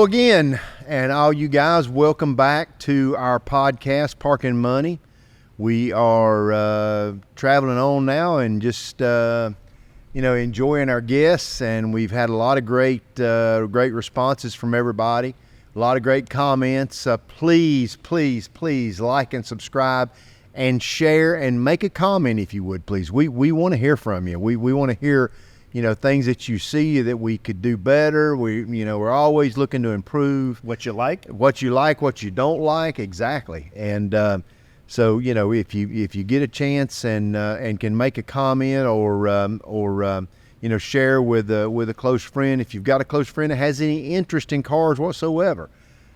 again, and all you guys, welcome back to our podcast, Parking Money. We are traveling on now and just, enjoying our guests, and we've had a lot of great responses from everybody, a lot of great comments. Please like and subscribe and share and make a comment if you would, please. We want to hear from you. We want to hear things that you see that we could do better. We're always looking to improve. What you like, what you don't like, exactly. And so if you get a chance and can make a comment or share with a close friend, if you've got a close friend that has any interest in cars whatsoever.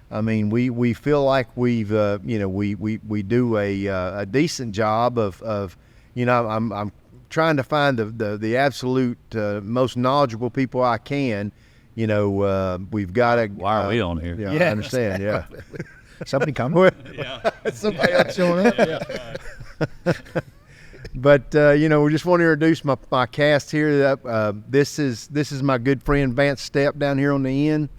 I mean, we feel like we do a decent job of I'm trying to find the absolute most knowledgeable people I can. We've got to. Why are we on here? Yeah, I understand. Yeah. Somebody coming? Yeah. Somebody else showing up. Yeah. But we just want to introduce my cast here. This is my good friend Vance Stepp down here on the end.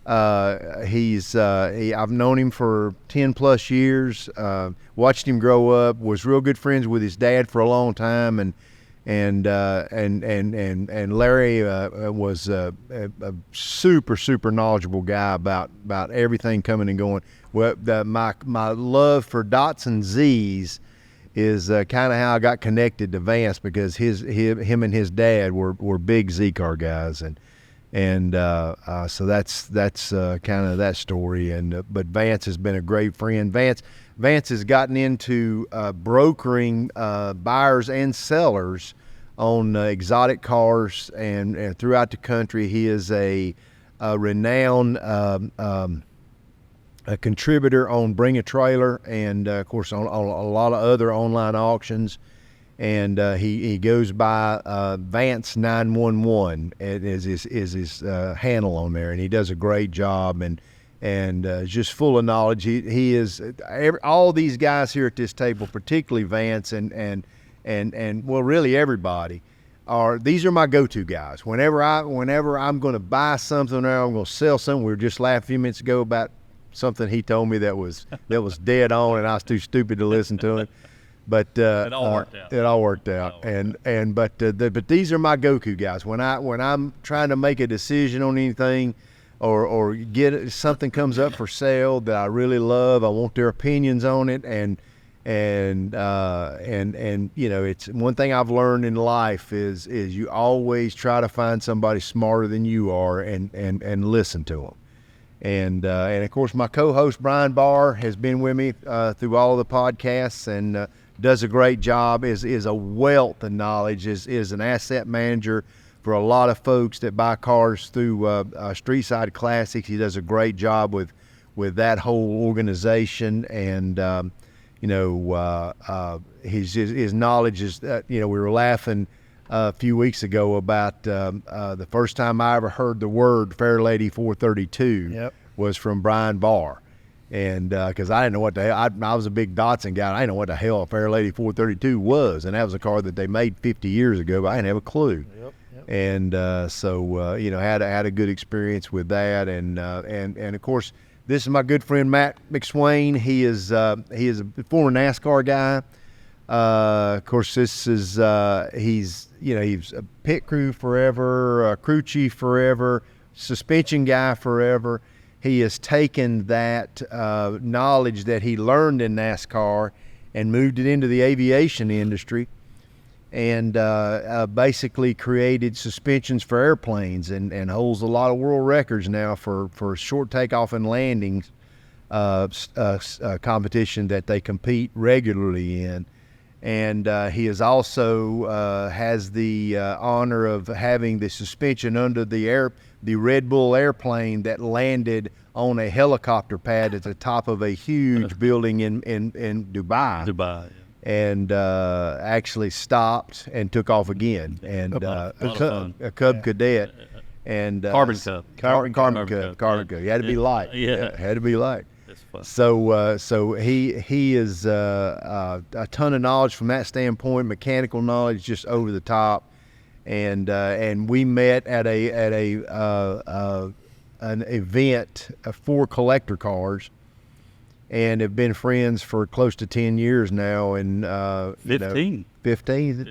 I've known him for 10 plus years. Watched him grow up. Was real good friends with his dad for a long time, and Larry was a super knowledgeable guy about everything coming and going. Well, my love for Datsun Z's is kind of how I got connected to Vance, because him and his dad were big Z car guys, and so that's kind of that story. But Vance has been a great friend. Vance has gotten into brokering buyers and sellers on exotic cars and throughout the country. He is a renowned a contributor on Bring a Trailer and of course on a lot of other online auctions. And he goes by Vance 911 is his handle on there, and he does a great job and just full of knowledge. He is all these guys here at this table, particularly Vance and well, really everybody. These are my go-to guys. Whenever I'm going to buy something or I'm going to sell something, we were just laughing a few minutes ago about something he told me that was dead on, and I was too stupid to listen to him. But it all worked out. It all worked out. But these are my go-to guys. When I'm trying to make a decision on anything, or get something comes up for sale that I really love, I want their opinions on it, and it's one thing I've learned in life is you always try to find somebody smarter than you are and listen to them. And of course my co-host Brian Barr has been with me through all of the podcasts and does a great job, is a wealth of knowledge, is an asset manager for a lot of folks that buy cars through Street Side Classics. He does a great job with that whole organization, and his knowledge is we were laughing a few weeks ago about the first time I ever heard the word Ferrari F430 Yep. was from Brian Barr. And because I didn't know what the hell, I was a big Datsun guy. I didn't know what the hell a Ferrari F430 was, and that was a car that they made 50 years ago, but I didn't have a clue. Yep. And so had a good experience with that, and of course this is my good friend Matt Mcswain. He is a former NASCAR guy. Of course, this is he's a pit crew forever, a crew chief forever, suspension guy forever. He has taken that knowledge that he learned in NASCAR and moved it into the aviation industry, and basically created suspensions for airplanes and holds a lot of world records now for short takeoff and landings competition that they compete regularly in. And he is also has the honor of having the suspension under the Red Bull airplane that landed on a helicopter pad at the top of a huge building in Dubai. Dubai. And actually stopped and took off again. And a Cub Cadet. And Carbon Cub. Carbon Cub. You had to be light. Yeah. Had to be light. Fun. So he is a ton of knowledge from that standpoint, mechanical knowledge just over the top, and we met at a an event for collector cars, and have been friends for close to 10 years now. And 15. 15 years.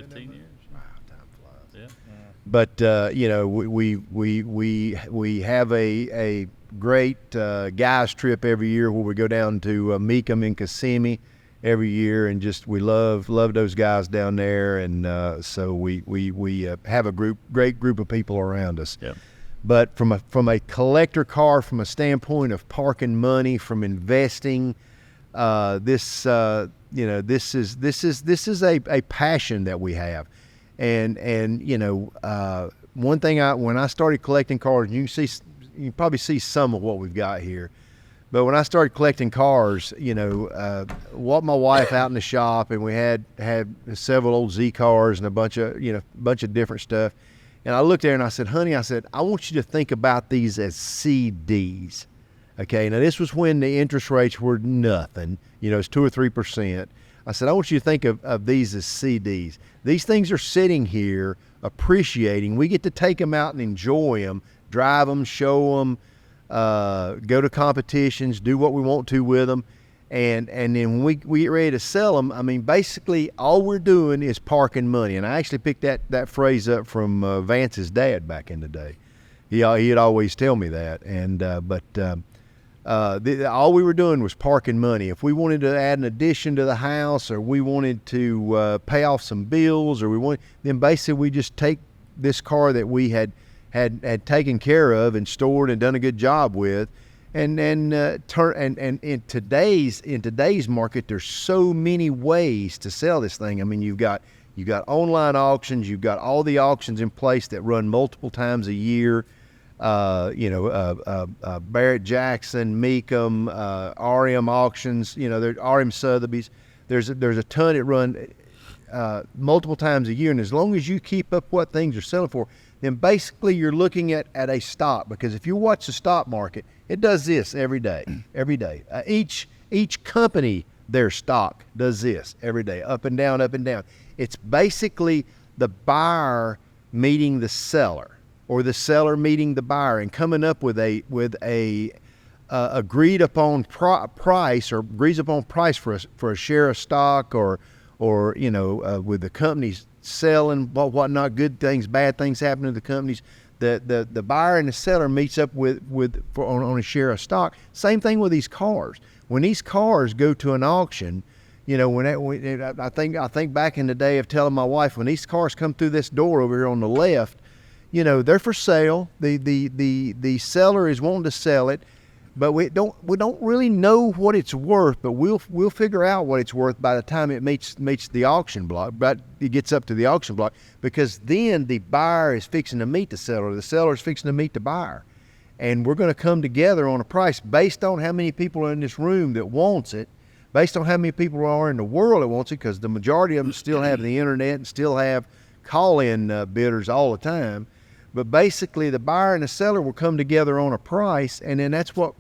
Wow, time flies. Yeah. But we have a great guys trip every year where we go down to Mecum and Kissimmee every year, and just we love those guys down there, and so we have a great group of people around us. Yep. But from a collector car, from a standpoint of parking money, from investing, this is a passion that we have, and one thing when I started collecting cars, you can probably see some of what we've got here. But when I started collecting cars, walked my wife out in the shop, and we had several old Z cars and a bunch of different stuff. And I looked there and I said, honey, I want you to think about these as CDs. Okay, now this was when the interest rates were nothing, it's 2 or 3%. I said, I want you to think of these as CDs. These things are sitting here appreciating. We get to take them out and enjoy them, drive them, show them, go to competitions, do what we want to with them. And then when we get ready to sell them, I mean, basically all we're doing is parking money. And I actually picked that phrase up from Vance's dad back in the day. He'd always tell me that. And all we were doing was parking money. If we wanted to add an addition to the house, or we wanted to pay off some bills, or then basically we just take this car that we had taken care of and stored and done a good job with. And in today's market, there's so many ways to sell this thing. I mean, you've got online auctions, you've got all the auctions in place that run multiple times a year. Barrett Jackson, Mecum, RM auctions. There's RM Sotheby's. There's a ton that run multiple times a year, and as long as you keep up what things are selling for, then basically you're looking at a stock. Because if you watch the stock market, it does this every day. Each company, their stock does this every day, up and down, up and down. It's basically the buyer meeting the seller, or the seller meeting the buyer, and coming up with a agreed upon price, or agrees upon price for a share of stock, or with the companies selling whatnot, good things, bad things happen to the companies. The buyer and the seller meets up on a share of stock. Same thing with these cars. When these cars go to an auction, I think back in the day of telling my wife, when these cars come through this door over here on the left, they're for sale. The seller is wanting to sell it, but we don't really know what it's worth. But we'll figure out what it's worth by the time it meets the auction block. But it gets up to the auction block, because then the buyer is fixing to meet the seller is fixing to meet the buyer, and we're going to come together on a price based on how many people are in this room that wants it, based on how many people are in the world that wants it, because the majority of them still have the internet and still have call-in bidders all the time. But basically, the buyer and the seller will come together on a price, and then that's what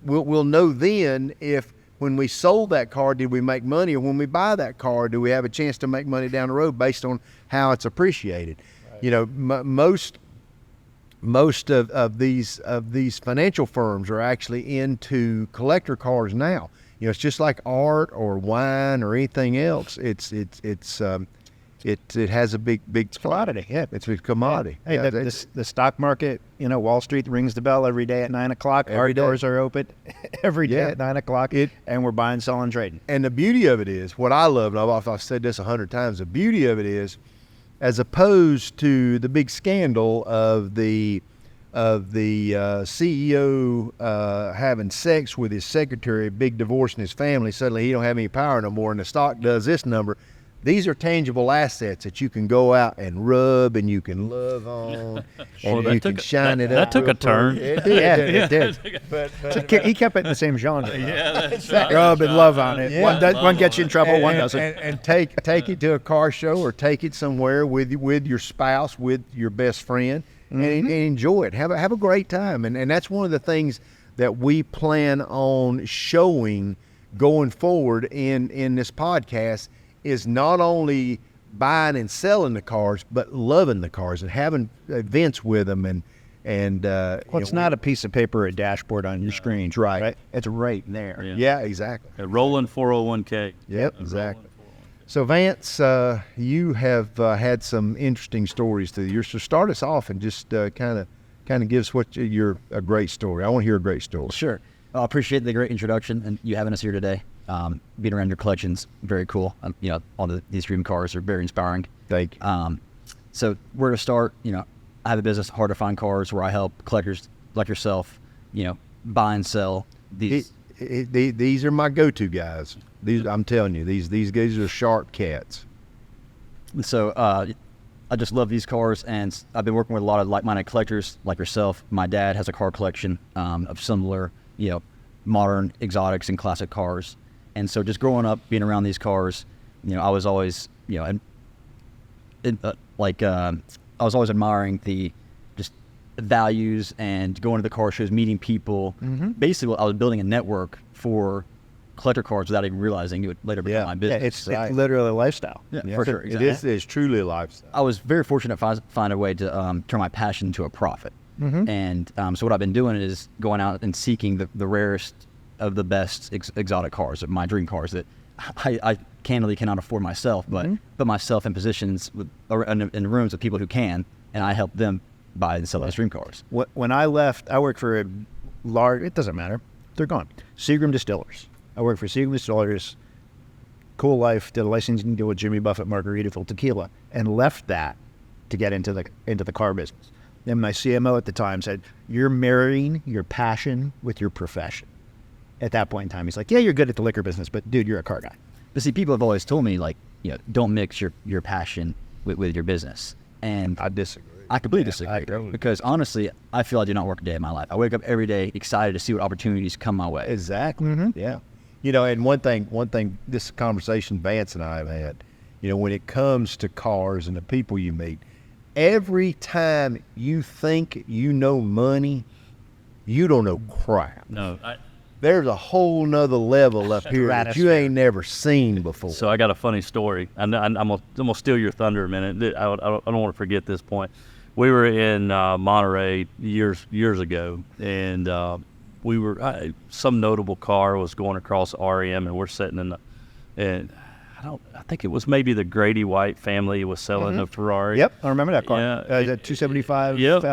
we'll know then, if when we sold that car, did we make money, or when we buy that car, do we have a chance to make money down the road based on how it's appreciated. Right. Most of these financial firms are actually into collector cars now. It's just like art or wine or anything else. It has a big commodity. Yeah, it's a commodity. Hey, the stock market, Wall Street rings the bell every day at 9:00. Our doors are open every day at 9:00, and we're buying, selling, trading. And the beauty of it is, what I love, and I've said this 100 times, the beauty of it is, as opposed to the big scandal of the CEO having sex with his secretary, big divorce in his family, suddenly he don't have any power no more, and the stock does this number. These are tangible assets that you can go out and rub, and you can love on, and you can shine it up. That took a turn. It did. It did. But he kept it in the same genre. Yeah, that's right. Rub and love on it. Yeah. One gets you in trouble, one doesn't. And take it to a car show, or take it somewhere with your spouse, with your best friend, and enjoy it. Have a great time. And that's one of the things that we plan on showing going forward in this podcast, is not only buying and selling the cars, but loving the cars and having events with them, and And Well, it's not a piece of paper or a dashboard on your screen, right? It's right there. Yeah, exactly. A rolling 401k. Yep, exactly. So Vance, you have had some interesting stories through the years. So start us off and just kind of give us what a great story. I want to hear a great story. Sure. I appreciate the great introduction and you having us here today. Being around your collection's very cool. All these dream cars are very inspiring. Thank you. So where to start? I have a business, Hard to Find Cars, where I help collectors like yourself, buy and sell these. These are my go-to guys. I'm telling you, these guys are sharp cats. So I just love these cars, and I've been working with a lot of like-minded collectors like yourself. My dad has a car collection of similar, modern exotics and classic cars. And so just growing up, being around these cars, I was always, I was always admiring the just values and going to the car shows, meeting people. Mm-hmm. Basically, I was building a network for collector cars without even realizing it would later become my business. Yeah, it's literally a lifestyle. Yeah, for sure. Exactly. It is truly a lifestyle. I was very fortunate to find a way to turn my passion into a profit. Mm-hmm. And so what I've been doing is going out and seeking the rarest of the best exotic cars, my dream cars that I candidly cannot afford myself, but put myself in positions in rooms with people who can, and I help them buy and sell those dream cars. When I left, I worked for a large, it doesn't matter, they're gone, Seagram Distillers. I worked for Seagram Distillers, cool life, did a licensing deal with Jimmy Buffett Margaritaville Tequila, and left that to get into the car business. Then my CMO at the time said, "You're marrying your passion with your profession." At that point in time, he's like, "Yeah, you're good at the liquor business, but dude, you're a car guy." But see, people have always told me, don't mix your passion with your business. And I disagree. I completely disagree. Because honestly, I feel I do not work a day in my life. I wake up every day excited to see what opportunities come my way. Exactly. Mm-hmm. Yeah. And one thing, this conversation Vance and I have had, when it comes to cars and the people you meet, every time you think you know money, you don't know crap. No, there's a whole nother level up here that you ain't never seen before. So I got a funny story. I'm gonna steal your thunder a minute. I don't want to forget this point. We were in Monterey years ago, and we were some notable car was going across REM, and we're sitting and I think it was maybe the Grady White family was selling a Ferrari. Yep, I remember that car. Yeah, the 275. Yep.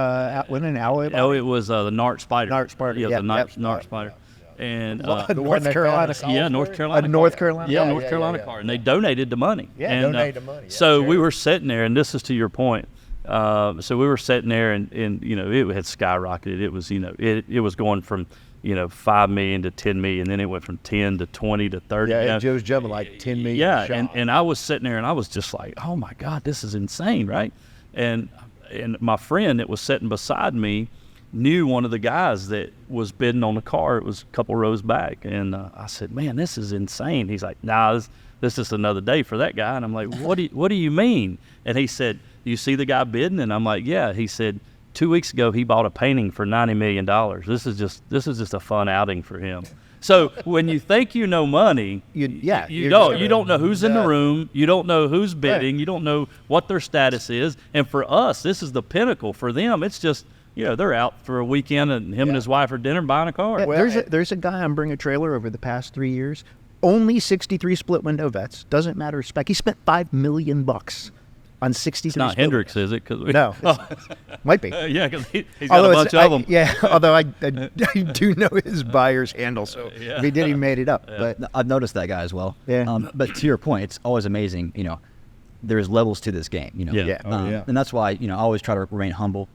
Wasn't it an alloy? Oh, it was the Nart Spider. Nart Spider. Yeah, Yep, the Nart Spider. And North Carolina. Yeah, North Carolina. North Carolina. Yeah, North Carolina car, and they donated the money. Yeah, and, donated the money. So we were sitting there, and this is to your point. So we were sitting there, and it had skyrocketed. It was it was going from 5 million to 10 million, then it went from 10 to 20 to 30. Yeah, it was jumping like 10 million. Yeah, and I was sitting there, and I was just like, oh my God, this is insane, right? And my friend that was sitting beside me knew one of the guys that was bidding on the car. It was a couple rows back, and I said, "Man, this is insane." He's like, "Nah, this is another day for that guy." And I'm like, "What do you mean?" And he said, "You see the guy bidding?" And I'm like, "Yeah." He said, 2 weeks ago he bought a painting for $90 million. This is just a fun outing for him. So when you think you know money, you don't know who's in the room, you don't know who's bidding, you don't know what their status is. And for us, this is the pinnacle. For them, it's just they're out for a weekend, and him and his wife are dinner buying a car. Yeah, there's a guy on Bring a Trailer over the past 3 years, only 63 split window vets, doesn't matter spec. He spent $5 million on 63. It's not Hendrix, is it? No, might be. Yeah, because he's got a bunch of them. Yeah, although I do know his buyer's handle, so if he did, he made it up. Yeah. But I've noticed that guy as well. Yeah. But to your point, it's always amazing. There's levels to this game. And that's why I always try to remain humble.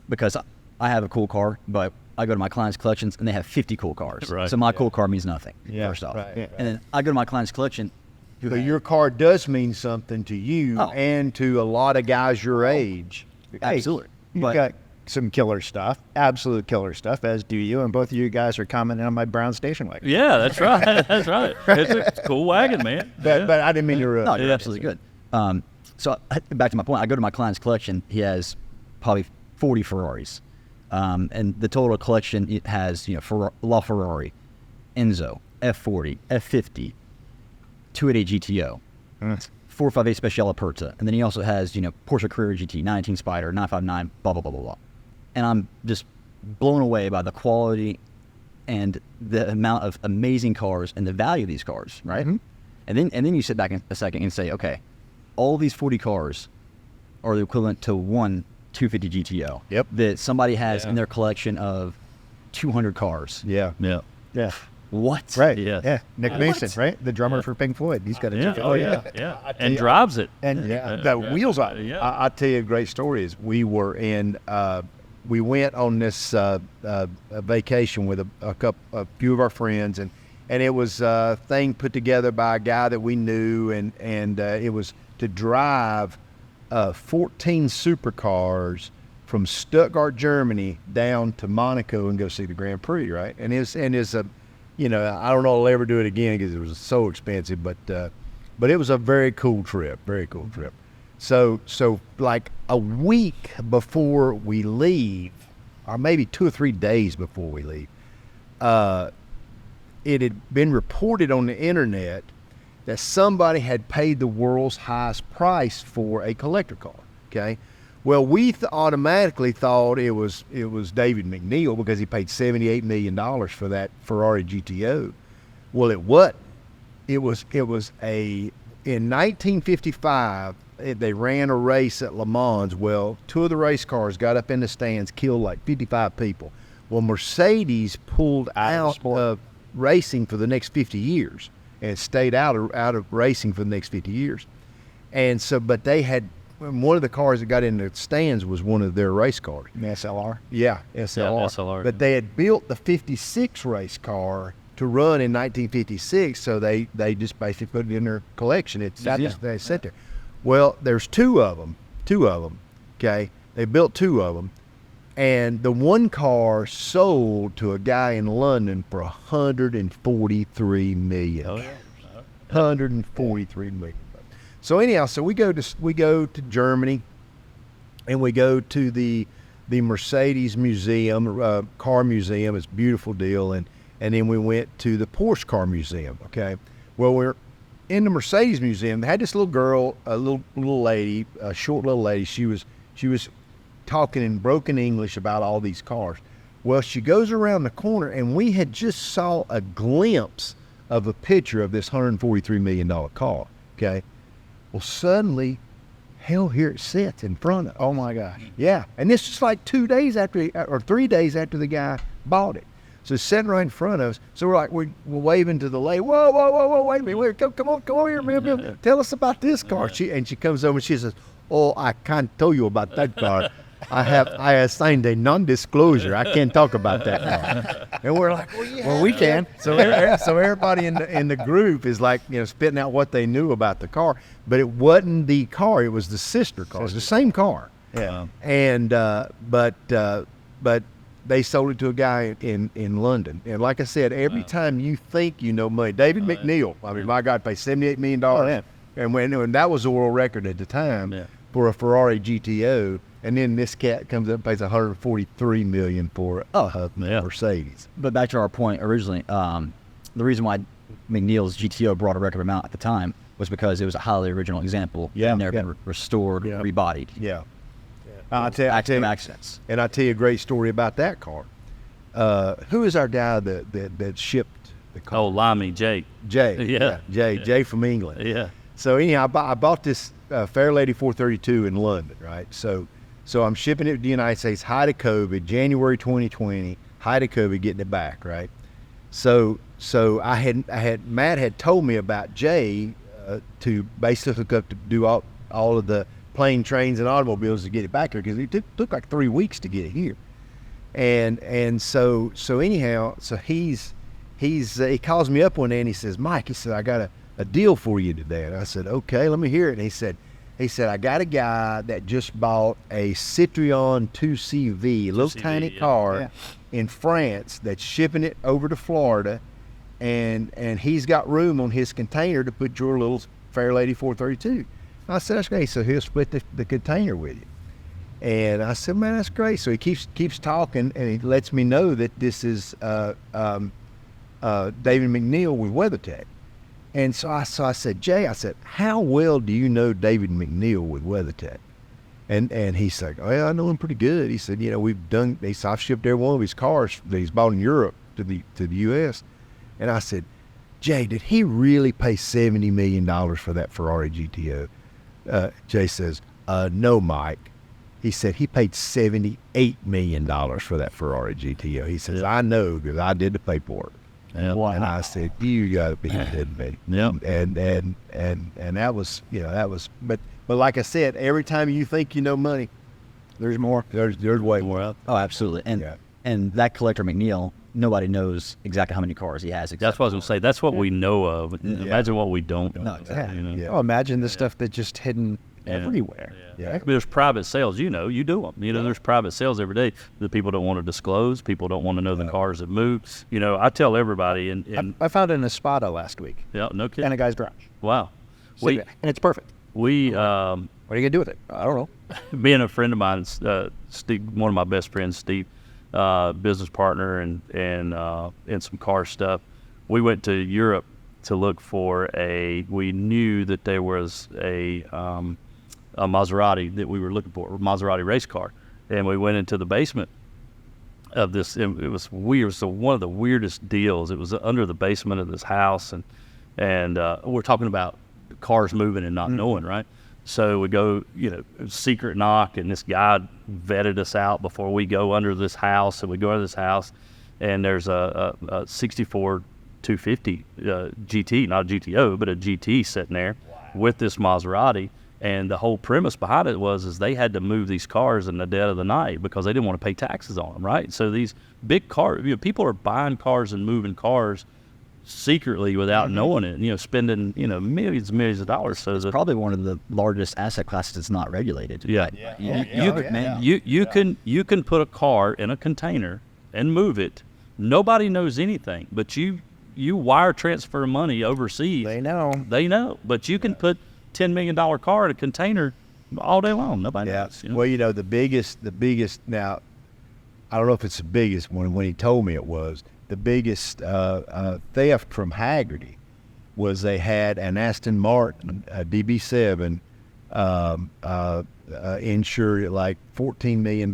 Because I have a cool car, but I go to my clients' collections and they have 50 cool cars. Right. So my cool car means nothing. Yeah. First off, Right. And then I go to my client's collection. So your car does mean something to you and to a lot of guys your age. Absolutely. You've got some killer stuff, absolute killer stuff, as do you, and both of you guys are commenting on my brown station wagon. Yeah, that's right. That's right. It's a cool wagon, man. But I didn't mean to ruin. No, you're absolutely good. So back to my point, I go to my client's collection. He has probably 40 Ferraris, and the total collection it has LaFerrari, Enzo, F40, F50, 288 GTO, 458 Speciale Aperta, and then he also has, Porsche Carrera GT, 19 Spider, 959, blah, blah, blah, blah, blah. And I'm just blown away by the quality and the amount of amazing cars and the value of these cars, right? Mm-hmm. And then you sit back in a second and say, okay, all these 40 cars are the equivalent to one 250 GTO. Yep. That somebody has in their collection of 200 cars. Yeah. Yeah. Yeah. What? Right. Yeah. Yeah. Nick Mason, right? The drummer for Pink Floyd. He's got a Yeah. ticket. Oh, yeah. Yeah. And drives it. And the wheels on it. Yeah. I'll tell you a great story. Is we were in, we went on this vacation with a few of our friends, and it was a thing put together by a guy that we knew, and it was to drive 14 supercars from Stuttgart, Germany, down to Monaco and go see the Grand Prix, right? And it's a, I don't know if I'll ever do it again because it was so expensive, but it was a very cool trip, very cool trip. So like a week before we leave, or maybe 2 or 3 days before we leave, it had been reported on the internet that somebody had paid the world's highest price for a collector car. Okay, well, we automatically thought it was David McNeil because he paid $78 million for that Ferrari GTO. Well, it wasn't. It was in 1955. They ran a race at Le Mans. Well, 2 of the race cars got up in the stands, killed like 55 people. Well, Mercedes pulled out of racing for the next 50 years and stayed out of racing for the next 50 years. And so, but they had, one of the cars that got in the stands was one of their race cars. An SLR. Yeah, SLR. Yeah, SLR. But they had built the 56 race car to run in 1956, so they just basically put it in their collection. They sat there. Well, there's two of them, okay? They built 2 of them, and the one car sold to a guy in London for $143 million. Oh, yeah. 143 million. So anyhow, so we go to Germany, and we go to the Mercedes Museum, car museum. It's a beautiful deal, and then we went to the Porsche car museum. Okay, well, we're in the Mercedes Museum. They had this little girl, a little lady, a short little lady. She was talking in broken English about all these cars. Well, she goes around the corner, and we had just saw a glimpse of a picture of this $143 million car. Okay, well, suddenly, hell, here it sits in front of us. Oh my gosh. Yeah, and this is like 2 days after, or 3 days after the guy bought it. So it's sitting right in front of us. So we're like, we're waving to the lady. Whoa, wait a minute. Come on here, man. Tell us about this car. She comes over and she says, oh, I can't tell you about that car. I assigned a non-disclosure. I can't talk about that car. And we're like, well, we can. So everybody in the group is like, spitting out what they knew about the car. But it wasn't the car. It was the sister car. It was the same car. Yeah. And but they sold it to a guy in London. And like I said, every time you think you know money, David McNeil, I mean, my God, paid $78 million. Oh, yeah. And when that was the world record at the time for a Ferrari GTO. And then this cat comes up and pays $143 million for a Mercedes. But back to our point originally, the reason why McNeil's GTO brought a record amount at the time was because it was a highly original example. Yeah. And never been restored, rebodied. Yeah. I'll tell you, Accents. and I'll tell you a great story about that car. Who is our guy that shipped the car? Oh, Limey, Jake. Jay. Yeah. Jay from England. Yeah. So anyhow, I bought this Fairlady 432 in London, right? So I'm shipping it to the United States, height of COVID, January 2020, height of COVID, getting it back, right? So Matt had told me about Jay to basically hook up to do all of the plane, trains, and automobiles to get it back here because it took like 3 weeks to get it here. And so anyhow, so he calls me up one day and he says, Mike, he said, I got a deal for you today. And I said, okay, let me hear it. And he said, I got a guy that just bought a Citroën 2CV, a little tiny car in France that's shipping it over to Florida. And he's got room on his container to put your little Fairlady 432. I said, that's great. So he'll split the container with you. And I said, man, that's great. So he keeps talking, and he lets me know that this is David McNeil with WeatherTech. And so I said, Jay, I said, how well do you know David McNeil with WeatherTech? And he's like, well, I know him pretty good. He said, I've shipped every one of his cars that he's bought in Europe to the U.S. And I said, Jay, did he really pay $70 million for that Ferrari GTO? Jay says, no, Mike. He said he paid $78 million for that Ferrari GTO. He says, I know because I did the paperwork. Yeah. Wow. And I said, you got to be kidding me. Yeah. And that was, but like I said, every time you think you know money, There's more. there's way more out. Oh, absolutely. And that collector McNeil, nobody knows exactly how many cars he has. That's what I was gonna say. That's what we know of. Imagine what we don't know. No, exactly. You know? Yeah. Oh, imagine the stuff that's just hidden Yeah. everywhere. Yeah. There's private sales, you do them. There's private sales every day that people don't want to disclose. People don't want to know the cars that move. I tell everybody, and I found it in a Espada last week yeah, no kidding. in a guy's garage. Wow. And it's perfect. What What are you going to do with it? I don't know. me and a friend of mine, Steve, one of my best friends, Steve, business partner and some car stuff. We went to Europe to look for we knew that there was a Maserati that we were looking for, a Maserati race car. And we went into the basement of this. It was weird. So one of the weirdest deals. It was under the basement of this house. And we're talking about cars moving and not knowing, right? So we go, secret knock, and this guy vetted us out before we go under this house. And we go into this house, and there's a 64 250 GT, not a GTO, but a GT sitting there with this Maserati. And the whole premise behind it is they had to move these cars in the dead of the night because they didn't want to pay taxes on them, right? So these big cars, people are buying cars and moving cars secretly without knowing it, spending, millions and millions of dollars. So It's probably one of the largest asset classes that's not regulated. yeah. You can put a car in a container and move it. Nobody knows anything, but you wire transfer money overseas. They know. But you can put $10 million car in a container all day long. Nobody knows. Well, the biggest now, I don't know if it's the biggest one. When he told me it was the biggest theft from Haggerty was they had an Aston Martin DB7 insured at like $14 million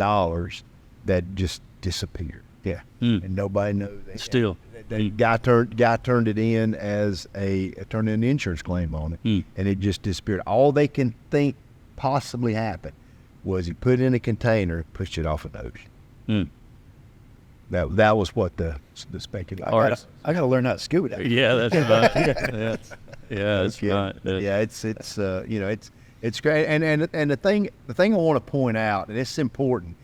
that just disappeared. Yeah, and nobody knows. Still. The guy turned it in turned in an insurance claim on it, and it just disappeared. All they can think possibly happened was he put it in a container, pushed it off an ocean. That was what the speculation. All right. I got to learn how to scuba dive. Yeah, that's right. That's right. Yeah, it's great. And the thing I want to point out, and it's important.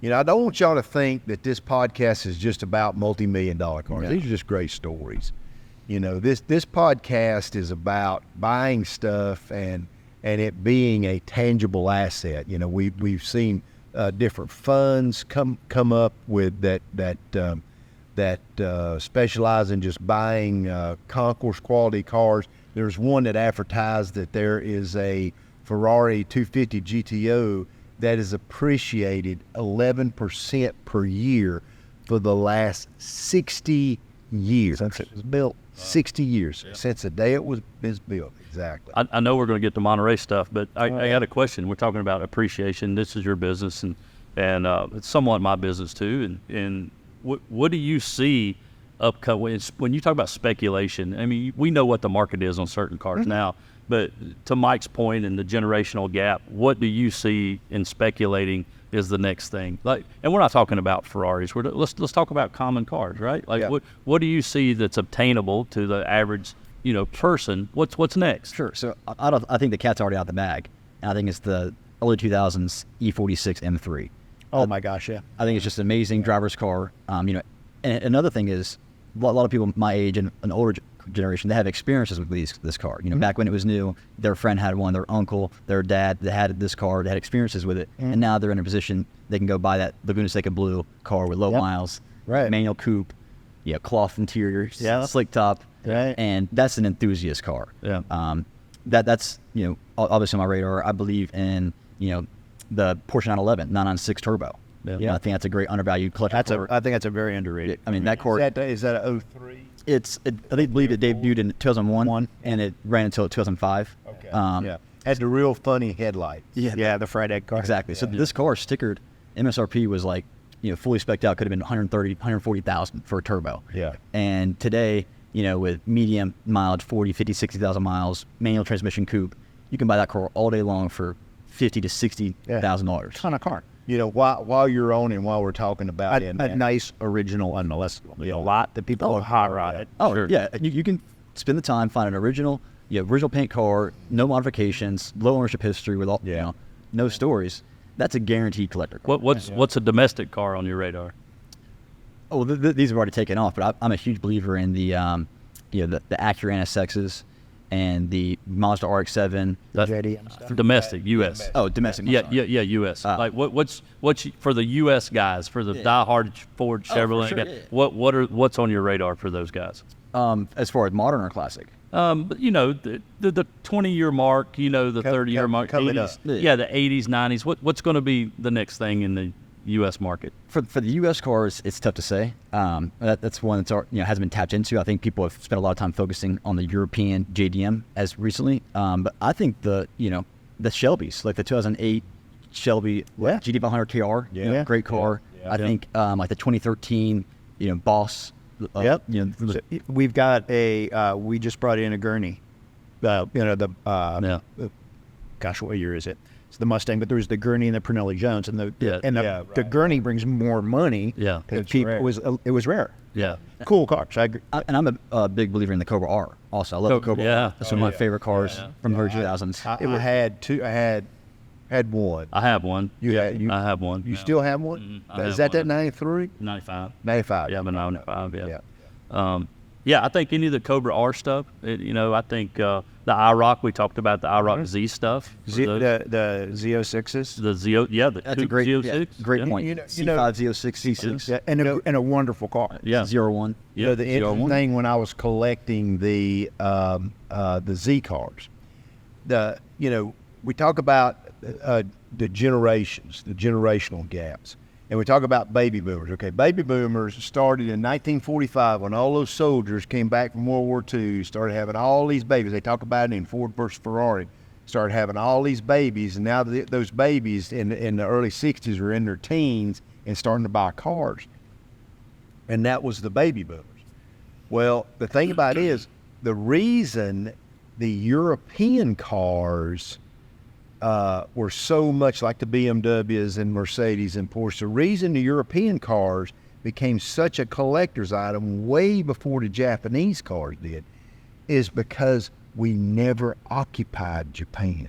I don't want y'all to think that this podcast is just about multi-million-dollar cars. Yeah. These are just great stories. This podcast is about buying stuff and it being a tangible asset. We've seen different funds come up with that specialize in just buying concourse quality cars. There's one that advertised that there is a Ferrari 250 GTO that is appreciated 11% per year for the last 60 years. Since it was built. 60 years since the day it was built. Exactly. I know we're going to get to Monterey stuff, but I had a question. We're talking about appreciation. This is your business, and it's somewhat my business too. And what do you see upcoming? When you talk about speculation, I mean, we know what the market is on certain cars now. But to Mike's point and the generational gap, what do you see in speculating is the next thing? And we're not talking about Ferraris. Let's talk about common cars, right? What do you see that's obtainable to the average, person? What's next? Sure. So I think the cat's already out the bag. And I think it's the early 2000s E46 M3. Oh my gosh, yeah. I think it's just an amazing driver's car. And another thing is a lot of people my age and an older generation, they have experiences with this car. Back when it was new, their friend had one, their uncle, their dad, they had this car, they had experiences with it, and now they're in a position they can go buy that Laguna Seca blue car with low miles, manual coupe, cloth interior, slick top, and that's an enthusiast car. Yeah. That's obviously on my radar. I believe in the Porsche 911 996 turbo. Yeah, I think that's a great undervalued collector. I think that's a very underrated. I mean, that car. Is that a 03? I believe it debuted in 2001, and it ran until 2005. Okay. Yeah. Had the real funny headlights. Yeah, the fried egg car. Exactly. So this car stickered, MSRP was like, fully spec'd out, could have been 140,000 for a turbo. Yeah. And today, with medium mileage, 40, 50, 60,000 miles, manual transmission coupe, you can buy that car all day long for $50,000 to $60,000. Ton of car. While you're on and while we're talking about it, A nice original unmolestable. A lot that people are hot rodded. Oh, sure. Yeah. You can spend the time, find an original paint car, no modifications, low ownership history with all, no stories. That's a guaranteed collector car. What's a domestic car on your radar? Oh, these have already taken off, but I'm a huge believer in the Acura NSXs and the Mazda RX-7. JDM stuff. Domestic, U.S. Oh, domestic. Yeah, U.S. Like what's for the U.S. guys, for the diehard Ford, Chevrolet sure, guy, what's on your radar for those guys? As far as modern or classic? But the 20-year mark, the 30-year mark, coming 80s, up. the 80s, 90s. What's going to be the next thing in the U.S. market? For the U.S. cars, it's tough to say. That's one that's hasn't been tapped into. I think people have spent a lot of time focusing on the European JDM as recently. But I think the Shelbys, like the 2008 Shelby GT500 KR, great car. Yeah. I think like the 2013 Boss. Yep. We've got we just brought in a gurney. Gosh, what year is it? It's the Mustang, but there's the gurney and the Pernelli Jones, and the gurney brings more money. Yeah. It was rare. Yeah. Cool car. So And I'm a big believer in the Cobra R. Also, I love the Cobra R. That's one of my favorite cars from the early 2000s. I had two. I had one. I have one. I have one. You still have one? I Is have that one. 93? 95. 95. Yeah, but 95. Yeah. Yeah. I think any of the Cobra R stuff. I think the IROC, we talked about the IROC Z stuff. the Z06s. The Z, the That's a great, Z06. great point. You know- C5, Z06, C6, Yeah, and a wonderful car. Yeah. 01. Yeah. The interesting thing when I was collecting the Z cars, we talk about the generations, the generational gaps, and we talk about baby boomers. Okay, baby boomers started in 1945 when all those soldiers came back from World War II, started having all these babies. They talk about it in Ford versus Ferrari. Started having all these babies, and now those babies in the early 60s are in their teens and starting to buy cars. And that was the baby boomers. Well, the thing about it is, the reason the European cars were so much like the BMWs and Mercedes and Porsche, the reason the European cars became such a collector's item way before the Japanese cars did is because we never occupied Japan.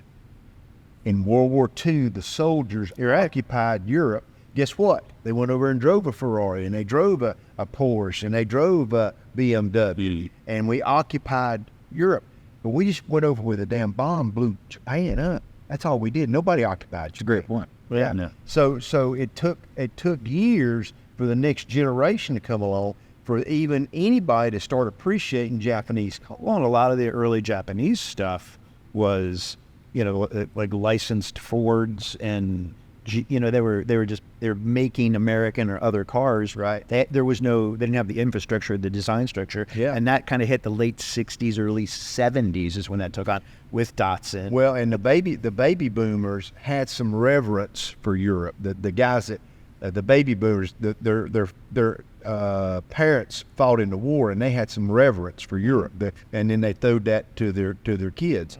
In World War II, the soldiers occupied Europe. Guess what? They went over and drove a Ferrari, and they drove a Porsche, and they drove a BMW, and we occupied Europe. But we just went over with a damn bomb, blew Japan up. That's all we did. Nobody occupied Japan. It's a great point. Yeah. Yeah. So it took years for the next generation to come along for even anybody to start appreciating Japanese cars. Well, and a lot of the early Japanese stuff was, like licensed Fords, and they were making American or other cars. Right. They didn't have the infrastructure, the design structure. Yeah. And that kind of hit the late 60s, early 70s is when that took on with Datsun. Well, and the baby boomers had some reverence for Europe. The guys that the baby boomers, their parents fought in the war, and they had some reverence for Europe. And then they throwed that to their kids.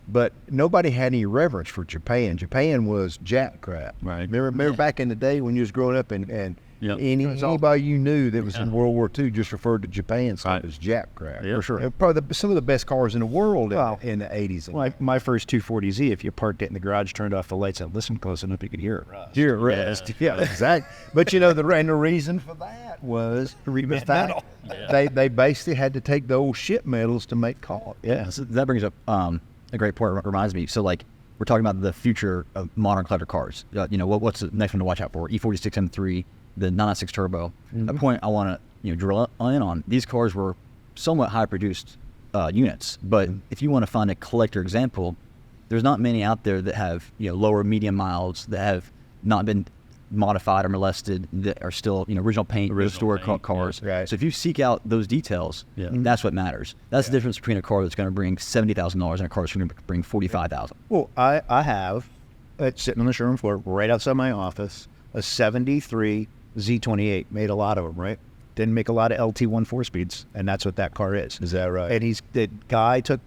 But nobody had any reverence for Japan. Japan was Jap crap. Right. Remember back in the day when you was growing up and Yep. anybody you knew that was in World War II just referred to Japan stuff as Jap crap. Yeah. For sure. Probably some of the best cars in the world in the 80s. And My first 240Z, if you parked it in the garage, turned off the lights, and listened close enough, you could hear it. Dear rest. Yeah, exactly. But the reason for that was the fact they basically had to take the old ship metals to make cars. Yeah. So that brings up a great point. Reminds me. So like we're talking about the future of modern collector cars. What's the next one to watch out for? E46 M3, the 996 turbo. A point I want to drill in on. These cars were somewhat high produced units, but if you want to find a collector example, there's not many out there that have lower medium miles, that have not been modified or molested that are still, original paint, restored cars. Right. So if you seek out those details, that's what matters. That's the difference between a car that's going to bring $70,000 and a car that's going to bring $45,000. Well, I have, it's sitting on the showroom floor right outside my office, a 73 Z28. Made a lot of them, right? Didn't make a lot of LT1 4-speeds, and that's what that car is. Is that right? And the guy took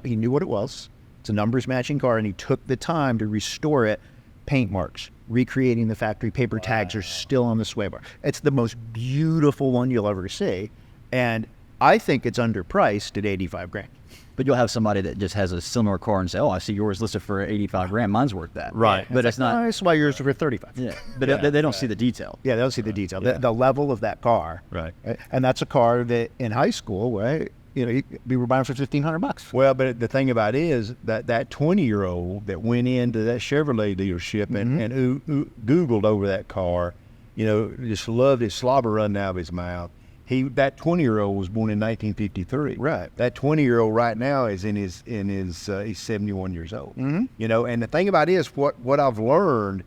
he knew what it was. It's a numbers matching car, and he took the time to restore it. Paint marks, recreating the factory paper tags are still on the sway bar. It's the most beautiful one you'll ever see, and I think it's underpriced at $85,000. But you'll have somebody that just has a similar car and say, "Oh, I see yours listed for $85,000. Mine's worth that." Right. But it's not. That's why yours are for $35,000. Yeah. But they don't see the detail. Yeah, they don't see the detail, the level of that car. Right. And that's a car that in high school, right? We were buying for $1,500. Well, but the thing about it is that 20-year-old that went into that Chevrolet dealership and Googled over that car, just loved his slobber running out of his mouth. That 20-year-old was born in 1953. Right. That 20-year-old right now is he's 71 years old. And the thing about it is what I've learned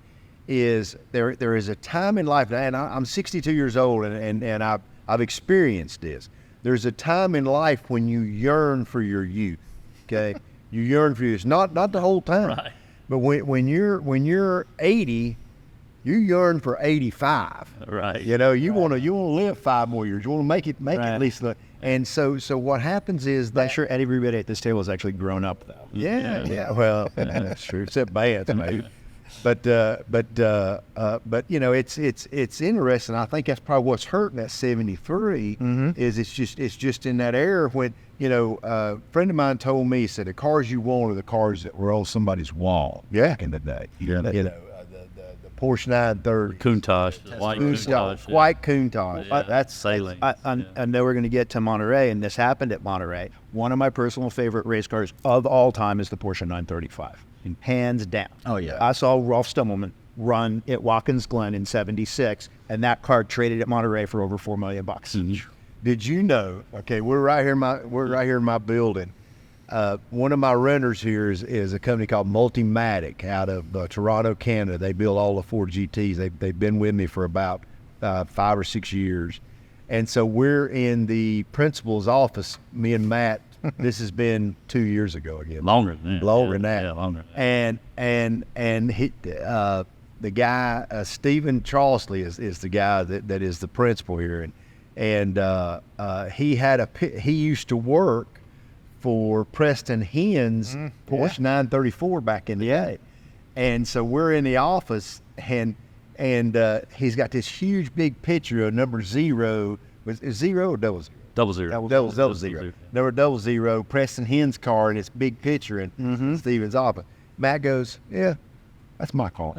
is there is a time in life, and I'm 62 years old, and I've experienced this. There's a time in life when you yearn for your youth. Okay, you yearn for youth. Not the whole time, Right. but when you're 80, you yearn for 85. Right. You want to live 5 more years. You want to make it at least. And so what happens is I'm that sure everybody at this table has actually grown up, though. yeah. Well, that's true. Except Vance, maybe. But it's interesting. I think that's probably what's hurting that 73 is it's just in that era when a friend of mine told me, he said the cars you want are the cars that were on somebody's wall back in the day. The Porsche 930. Countach, the white Countach. White Countach. That's sailing. I know we're going to get to Monterey, and this happened at Monterey. One of my personal favorite race cars of all time is the Porsche 935, hands down. Oh, yeah. I saw Rolf Stummelman run at Watkins Glen in '76, and that car traded at Monterey for over $4 million. Did you know? Okay, we're right here in my building. One of my renters here is a company called Multimatic out of Toronto, Canada. They build all the Ford GTs. They've been with me for about 5 or 6 years, and so we're in the principal's office. Me and Matt. This has been 2 years ago again. Longer than that. Longer than that. Yeah, longer than that. And he, the guy Stephen Charlesley is the guy that is the principal here, and he used to work for Preston Henn's Porsche 934 back in the day. And so we're in the office, and he's got this huge big picture of number 0. Was it 0 or 00? 00. Double zero. Number 00, Preston Henn's car in this big picture in Stephen's office. Matt goes, "Yeah, that's my car."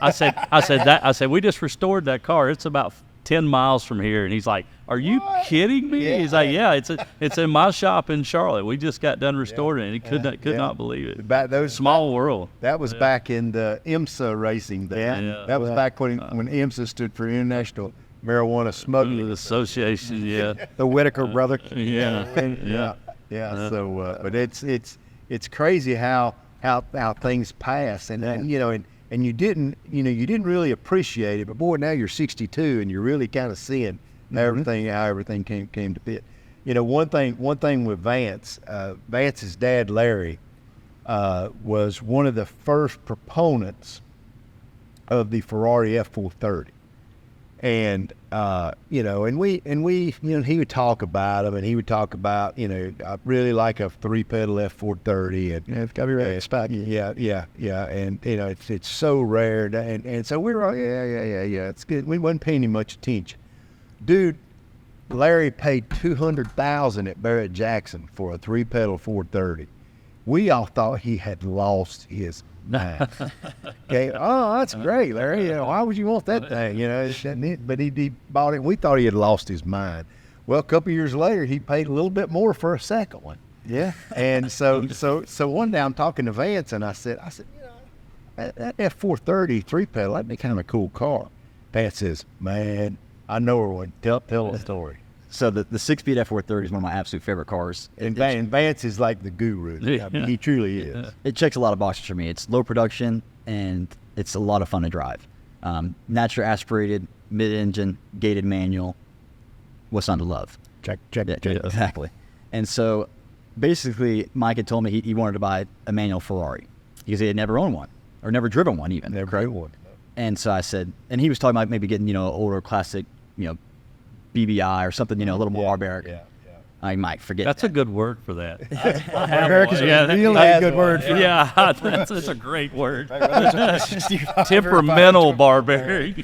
I said we just restored that car. It's about 10 miles from here. And he's like, "Are you kidding me?" Yeah. He's like, "Yeah, it's in my shop in Charlotte. We just got done restoring it." And he could not believe it. Back those Small world. That was back in the IMSA racing day. Yeah. That was back when IMSA stood for International Marijuana Smuggling The association, yeah. The Whitaker brother. Yeah. Yeah. So, but it's crazy how things pass, and you didn't really appreciate it, but boy, now you're 62 and you're really kind of seeing how everything came to fit. One thing with Vance, Vance's dad Larry was one of the first proponents of the Ferrari F430. And and we he would talk about them, and he would talk about I really like a 3-pedal F430, and It's got to be ready to spec. yeah, and it's so rare, and so we were all, yeah, it's good. We wasn't paying him much attention, dude. Larry paid $200,000 at Barrett Jackson for a 3-pedal 430. We all thought he had lost his mind. Okay, oh, that's great, Larry. Why would you want that thing? But he bought it. We thought he had lost his mind. Well, a couple years later, he paid a little bit more for a second one. Yeah. And so one day I'm talking to Vance, and I said, that F430 3-pedal, that'd be kind of a cool car. Vance says, "Man, I know her one. Tell the story." So the 6-speed F430 is one of my absolute favorite cars. And Vance is like the guru. I mean, he truly is. It checks a lot of boxes for me. It's low production, and it's a lot of fun to drive. Naturally aspirated, mid-engine, gated manual. What's not to love? Check. Yeah, exactly. And so basically, Mike had told me he wanted to buy a manual Ferrari because he had never owned one or never driven one even. Never driven one. And so I said, and he was talking about maybe getting, you know, older classic, you know, BBI or something, you know, a little more barbaric. Yeah. I might forget. That's that. a good word for that. Barbaric is a Yeah, really good word. For Yeah, that's a great word. Temperamental barbaric.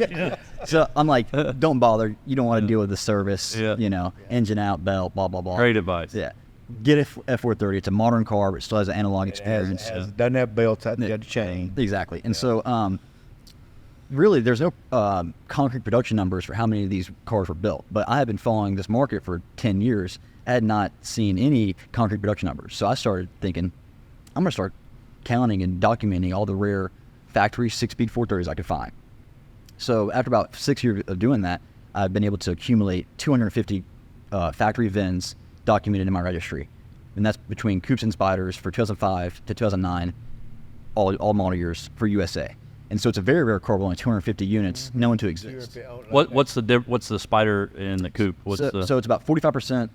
So I'm like, don't bother. You don't want to deal with the service, Yeah. you know, engine out, belt, blah, blah, blah. Great advice. Yeah. Get a F430. It's a modern car, but it still has an analog It has, experience. doesn't have belts, hasn't got a chain. Exactly. And so, really, there's no concrete production numbers for how many of these cars were built. But I have been following this market for 10 years. I had not seen any concrete production numbers. So I started thinking, I'm going to start counting and documenting all the rare factory 6-speed 430s I could find. So after about 6 years of doing that, I've been able to accumulate 250 factory VINs documented in my registry. And that's between coupes and spiders for 2005 to 2009, all model years for USA. And so it's a very rare car with only 250 units known to exist. What's the spider in the coupe? So it's about 45%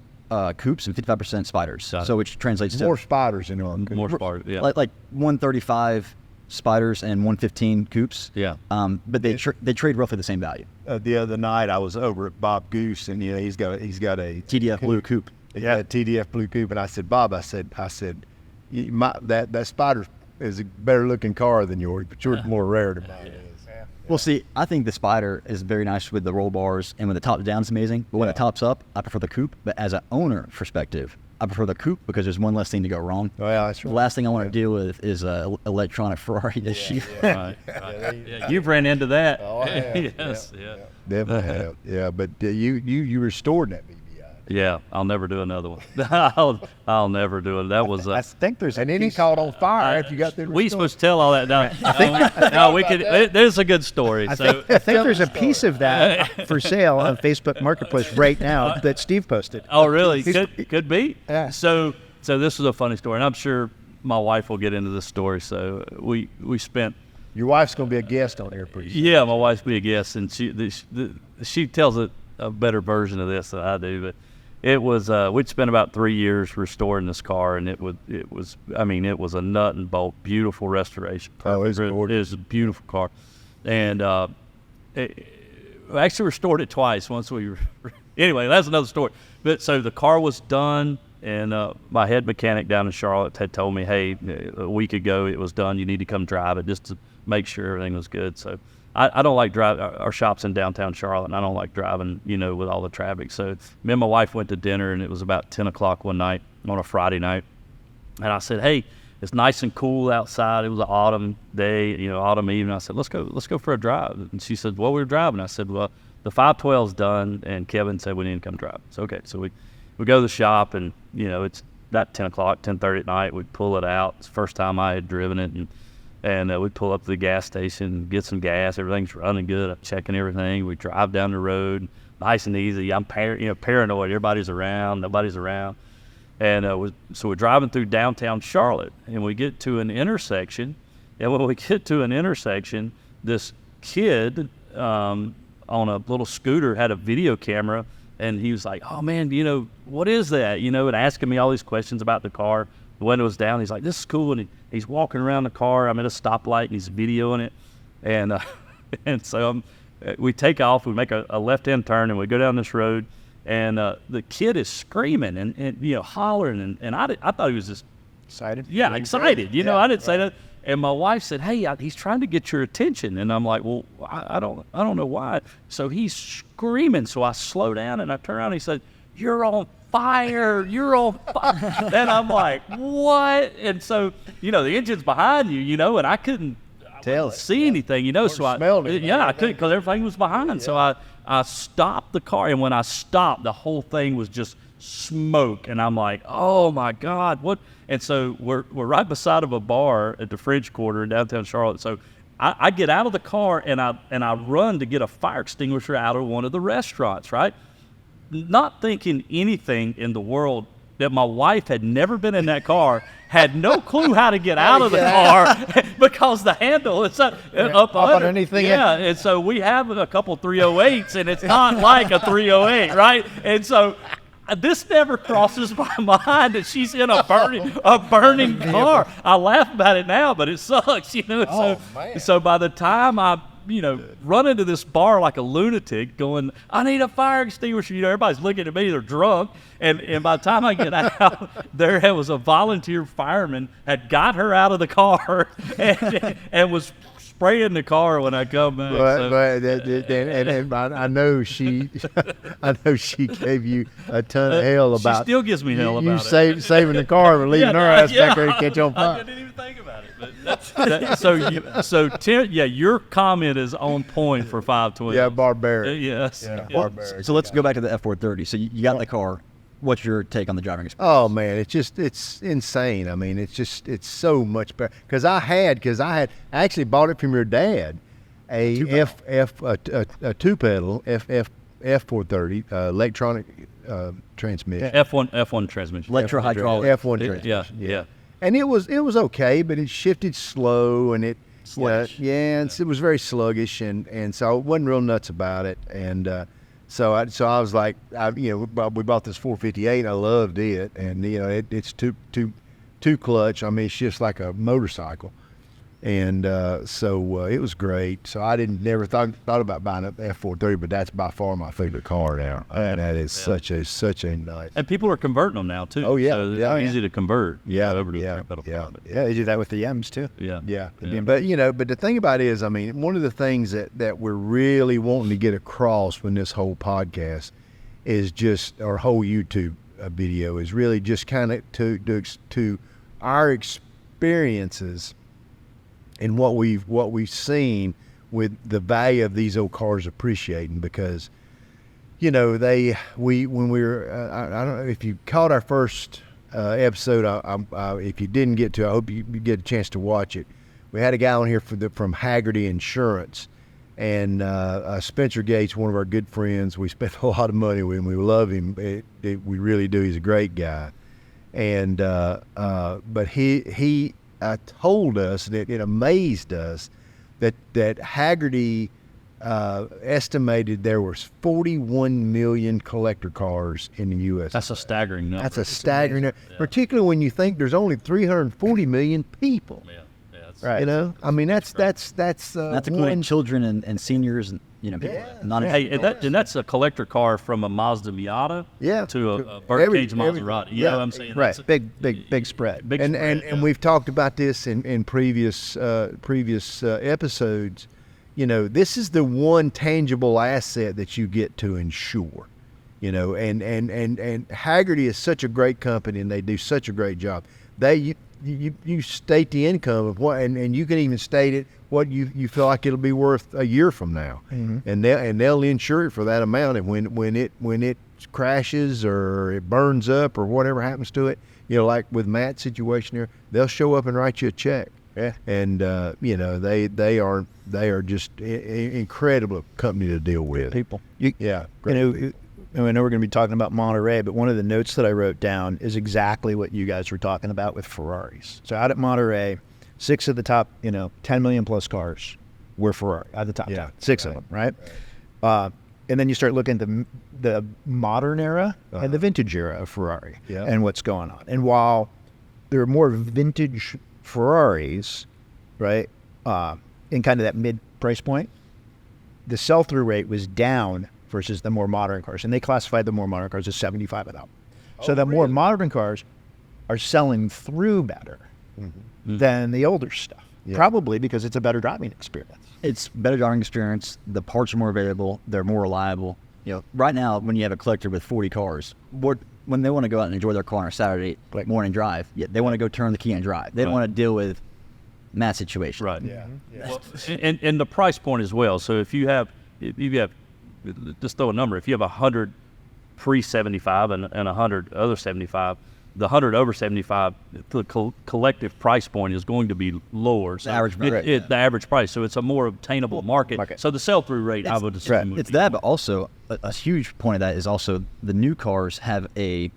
coupes and 55% spiders. Got it. So which translates More to spiders in on. more spider? Yeah. like 135 spiders and 115 coupes. Yeah. But they trade roughly the same value. The other night I was over at Bob Goose, and you know he's got a TDF blue coupe. Yeah, a TDF blue coupe, and I said, Bob, I said, that spider is a better looking car than yours, but yours more rare than mine is. Well, see, I think the spider is very nice with the roll bars, and when the top down is amazing. But when it tops up, I prefer the coupe. But as an owner perspective, I prefer the coupe because there's one less thing to go wrong. Oh, yeah, that's The right. last thing I want to deal with is a electronic Ferrari issue. Right. Yeah, you've ran into that. Oh, I have. Yes. Yeah. Definitely have. Yeah, but you restored that BBI. Yeah. I'll never do another one. I'll never do it. That was. I think there's and then he caught on fire after you got through. We supposed to tell all that now. No, we could. There's a good story. I So think there's a piece of that for sale on Facebook Marketplace right now that Steve posted. oh, really? Could be. Yeah. So this is a funny story, and I'm sure my wife will get into this story. So we spent. Your wife's going to be a guest on here pretty soon. Yeah, my wife's be a guest, and she tells a better version of this than I do. But it was we'd spent about 3 years restoring this car, and it was I mean it was a nut and bolt, beautiful restoration. Oh, it's Perfect. gorgeous. It was a beautiful car, and we actually restored it twice. Anyway, that's another story. But so the car was done. And my head mechanic down in Charlotte had told me, hey, a week ago it was done. You need to come drive it just to make sure everything was good. So I don't like driving. Our shop's in downtown Charlotte, and I don't like driving, with all the traffic. So me and my wife went to dinner, and it was about 10 o'clock one night on a Friday night. And I said, hey, it's nice and cool outside. It was an autumn day, autumn evening. I said, let's go for a drive. And she said, well, we're driving. I said, well, the 512's done, and Kevin said we need to come drive. So, okay. So we go to the shop, and it's about 10 o'clock, 10:30 at night. We'd pull it out. It's the first time I had driven it, and we'd pull up to the gas station, get some gas. Everything's running good. I'm checking everything. We drive down the road, nice and easy. I'm paranoid. Everybody's around. Nobody's around. And so we're driving through downtown Charlotte, and we get to an intersection. And when we get to an intersection, this kid on a little scooter had a video camera. And he was like, oh, man, what is that? And asking me all these questions about the car. The window was down. He's like, this is cool. And he's walking around the car. I'm at a stoplight, and he's videoing it. And so we take off. We make a left-hand turn, and we go down this road. And the kid is screaming and hollering. And I thought he was just Excited? yeah, excited. I didn't say that. And my wife said, hey, he's trying to get your attention. And I'm like, well, I don't know why. So he's screaming. So I slow down, and I turn around, and he said, you're on fire. You're on fire. And I'm like, what? And so, the engine's behind you, and I couldn't see anything, so I smelled it. I couldn't because everything was behind. So I stopped the car, and when I stopped, the whole thing was just smoke. And I'm like, oh my God, what? And so we're right beside of a bar at the French Quarter in downtown Charlotte. So I get out of the car, and I run to get a fire extinguisher out of one of the restaurants, right? Not thinking anything in the world that my wife had never been in that car, had no clue how to get out of the car because the handle is up on anything. Yeah, and so we have a couple 308s, and it's not like a 308, right? And so this never crosses my mind that she's in a burning car. I laugh about it now, but it sucks, you know. So by the time I run into this bar like a lunatic going, I need a fire extinguisher. Everybody's looking at me, they're drunk. And by the time I get out, there was a volunteer fireman had got her out of the car and was spraying the car when I come back. And I know she gave you a ton of hell about. She still gives me hell about you saving the car and leaving her ass back there to catch on fire. I didn't even think about it. But your comment is on point for 520. Yeah, barbaric. Yes. Yeah, barbaric. So let's go back to the F430. So you got in the car. What's your take on the driving experience? Oh man, it's insane. I mean, it's so much better because I actually bought it from your dad, a two pedal F430 electronic transmission. F1 transmission. Electro-hydraulic. F1 transmission. Yeah. And it was okay, but it shifted slow and it it was very sluggish and so I wasn't real nuts about it and. So I was like, we bought this 458 and I loved it, and it's two clutch. I mean, it's just like a motorcycle, and so it was great. So I never thought about buying an F430, but that's by far my favorite car now. And that is such a nice. And people are converting them now too. Oh yeah, so it's easy to convert. Over to They do that with the M's too. Yeah. But the thing about it is, I mean, one of the things that we're really wanting to get across from this whole podcast is just our whole YouTube video is really just kind of to our experiences and what we've seen with the value of these old cars appreciating because when we were I don't know if you caught our first episode. If you didn't get to, I hope you get a chance to watch it. We had a guy on here from Haggerty Insurance, and Spencer Gates, one of our good friends. We spent a lot of money with him. We love him. We really do. He's a great guy, and but he told us that it amazed us that Haggerty estimated there was 41 million collector cars in the U.S. That's a staggering number. That's a staggering number, particularly when you think there's only 340 million people. Yeah, right. I mean, that's including children and seniors and people. Hey, and that's a collector car from a Mazda Miata to a birdcage Maserati. You know what I'm saying? Right. Big spread. And we've talked about this in previous episodes. This is the one tangible asset that you get to insure. And Haggerty is such a great company and they do such a great job. You state the income of what, and you can even state it what you feel like it'll be worth a year from now, and they'll insure it for that amount. And when it crashes or it burns up or whatever happens to it, like with Matt's situation here, they'll show up and write you a check. Yeah. And they are just incredible company to deal with. People. Great. I know we're going to be talking about Monterey, but one of the notes that I wrote down is exactly what you guys were talking about with Ferraris. So out at Monterey, 6 of the top, 10 million plus cars were Ferrari at the top. Yeah. 6 of them, right? And then you start looking at the modern era and the vintage era of Ferrari and what's going on. And while there are more vintage Ferraris, right, in kind of that mid price point, the sell-through rate was down versus the more modern cars. And they classified the more modern cars as 75 and up. So the more modern cars are selling through better than the older stuff. Yeah. Probably because it's a better driving experience. It's better driving experience. The parts are more available. They're more reliable. Right now, when you have a collector with 40 cars, when they want to go out and enjoy their car on a Saturday morning drive, they want to go turn the key and drive. They don't want to deal with Matt's situation. Right. Yeah. Well, and the price point as well. So if you have, just throw a number. If you have 100 pre-75 and 100 other 75, the 100 over 75, the collective price point is going to be lower. So the average price. The average price. So it's a more obtainable market. So the sell-through rate, I would assume. It's that, but also a huge point of that is also the new cars have a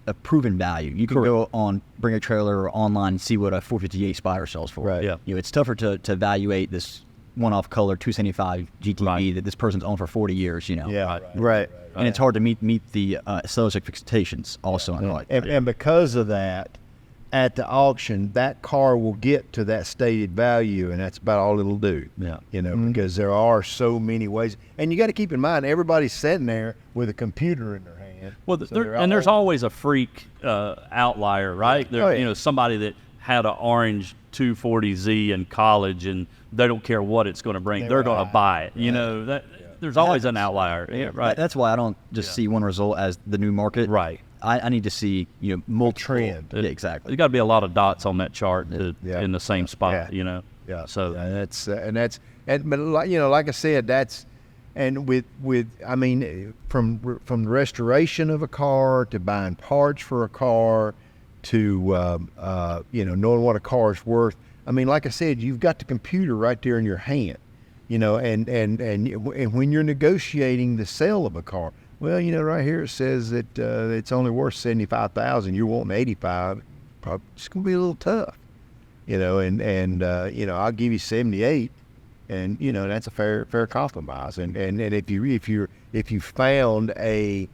a proven value. You can go on Bring a Trailer or online and see what a 458 Spider sells for. Right. Yeah. It's tougher to evaluate this one-off color 275 GTB that this person's owned for 40 years. Yeah, right. And it's hard to meet the seller's expectations also. I feel like. And because of that, at the auction, that car will get to that stated value, and that's about all it'll do. Yeah. Because there are so many ways. And you got to keep in mind, everybody's sitting there with a computer in their hand. Well, there's always a freak outlier, right? There, somebody that had an orange 240Z in college, and they don't care what it's going to bring. They're going to buy it. There's always an outlier. Yeah, right. That's why I don't just see one result as the new market. Right. I need to see multiple trend. Yeah, exactly. There's got to be a lot of dots on that chart in the same spot. Yeah. So but like I said, that's and with I mean from the restoration of a car to buying parts for a car to knowing what a car is worth. I mean, like I said, you've got the computer right there in your hand. And when you're negotiating the sale of a car. Well, right here it says that it's only worth $75,000. You're wanting $85,000. Probably it's going to be a little tough, I'll give you 78, and that's a fair compromise. And if you found a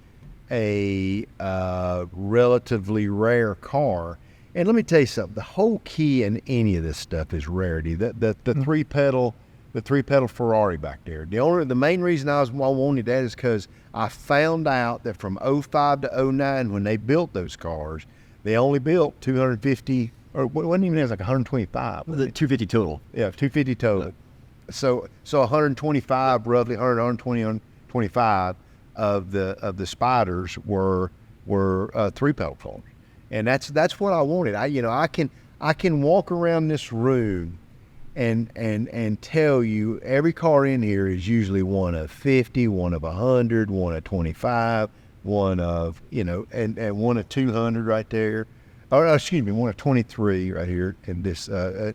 relatively rare car, and let me tell you something, the whole key in any of this stuff is rarity. The three pedal. The three-pedal Ferrari back there. The main reason I wanted that is because I found out that from 05 to 09, when they built those cars, they only built 250, or it wasn't even, it was like 125. The 250 total. Yeah, 250 total. So 125, roughly 120, 125 of the Spiders were three-pedal cars, and that's what I wanted. I can walk around this room and tell you every car in here is usually one of 50, one of 100, one of 25, one of and one of 200 right there, or excuse me, one of 23 right here in this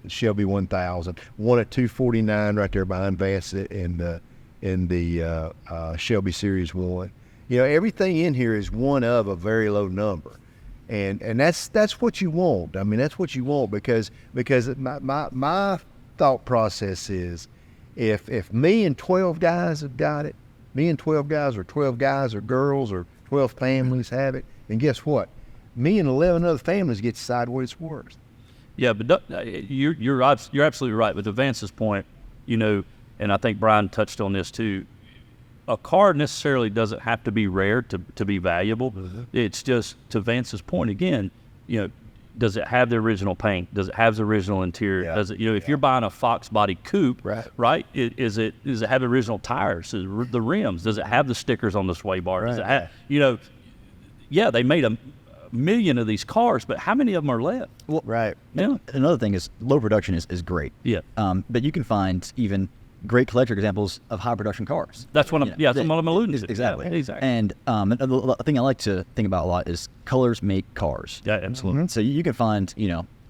Shelby 1000, one of 249 right there behind Vance in the Shelby Series 1. Everything in here is one of a very low number. And that's what you want. I mean, that's what you want because my thought process is if me and 12 guys have got it, me and 12 guys or girls or 12 families have it, and guess what? Me and 11 other families get to decide what it's worth. Yeah, but you're absolutely right. But to Vance's point, and I think Brian touched on this too, a car necessarily doesn't have to be rare to be valuable. Mm-hmm. It's just, to Vance's point again, does it have the original paint? Does it have the original interior? Yeah. Does it, if you're buying a Fox body coupe, right? Does it have the original tires, the rims? Does it have the stickers on the sway bar? Does it have, they made a million of these cars, but how many of them are left? Well, right. Yeah. Another thing is low production is great. Yeah. But you can find even great collector examples of high production cars. That's what that's what I'm alluding to. Exactly. Yeah, exactly. And the thing I like to think about a lot is colors make cars. Yeah, absolutely. Mm-hmm. So you can find,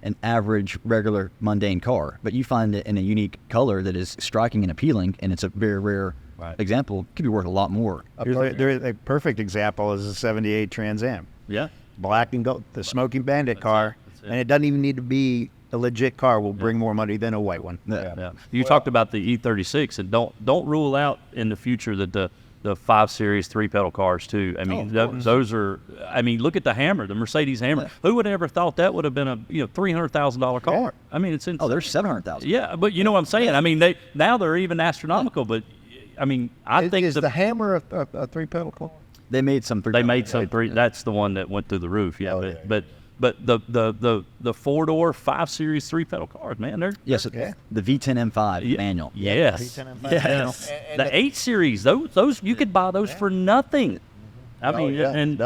an average, regular, mundane car, but you find it in a unique color that is striking and appealing, and it's a very rare example. It could be worth a lot more. A perfect example is a 78 Trans Am. Yeah. Black and gold, the Smoking Bandit car, and it doesn't even need to be a legit car. Will bring more money than a white one. Yeah. You talked about the E36, and don't rule out in the future that the 5 Series 3-pedal cars too. I mean, those are. I mean, look at the Hammer, the Mercedes Hammer. Yeah. Who would have ever thought that would have been a $300,000 car? Yeah. I mean, it's insane. Oh, there's 700,000. Yeah, but you know what I'm saying. I mean, they're even astronomical. But I mean, I think is the Hammer a 3-pedal car? They made some. They made some 3. That's the one that went through the roof. Yeah, But the 4-door 5 Series 3-pedal cars, man, they're the V10 M5 manual. Yes, V10 M5 manual. The 8 Series, those you could buy those for nothing. I mean, and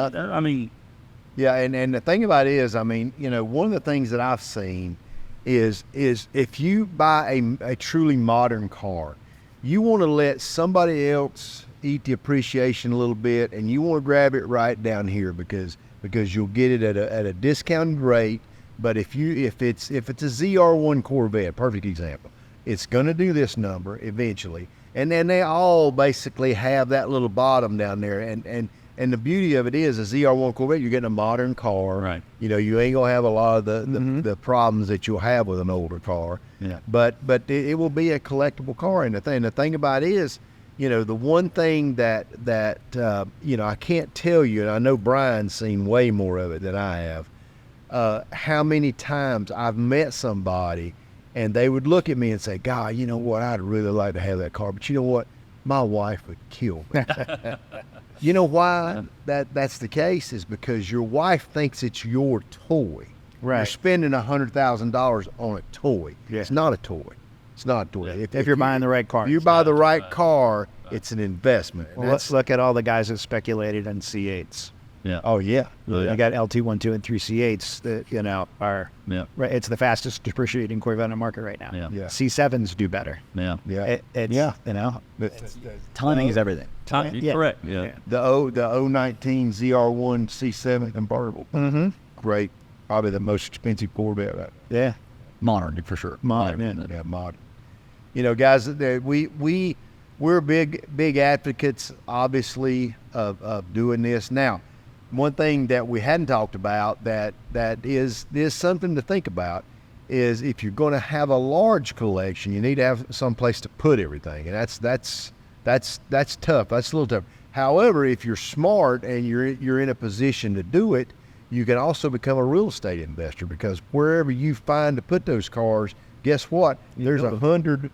And the beauty of it is, a ZR1 Corvette, you're getting a modern car. Right. You know, you ain't gonna have a lot of the problems that you'll have with an older car. Yeah. But it will be a collectible car. And the thing about it is, you know, the one thing that you know, I can't tell you, and I know Brian's seen way more of it than I have, how many times I've met somebody and they would look at me and say, God, you know what, I'd really like to have that car, but you know what, my wife would kill me. You know why that's the case is because your wife thinks it's your toy. Right. You're spending $100,000 on a toy. Yeah. It's not a toy. It's not a toy. Yeah. If you're buying the right car. If you buy the right car, it's an investment. And Well, let's look at all the guys that speculated on C8s. Yeah. oh yeah. You got LT 1, 2, and 3 C8s that, you know, are, Yeah. right, it's the fastest depreciating Corvette on the market right now. Yeah. Yeah. C7s do better. Yeah. Yeah. It's, Yeah. you know, Timing is everything. Time, Yeah. Correct. Yeah. Yeah. The 019 ZR1 C7 convertible. mm-hmm. Great. Probably the most expensive Corvette. Yeah. Modern, for sure. Modern, Yeah, modern. You know, guys, we're big advocates, obviously, of doing this. Now, one thing that we hadn't talked about that is something to think about is if you're going to have a large collection, you need to have some place to put everything, and that's tough. That's a little tough. However, if you're smart and you're in a position to do it, you can also become a real estate investor because wherever you find to put those cars, guess what? There's 100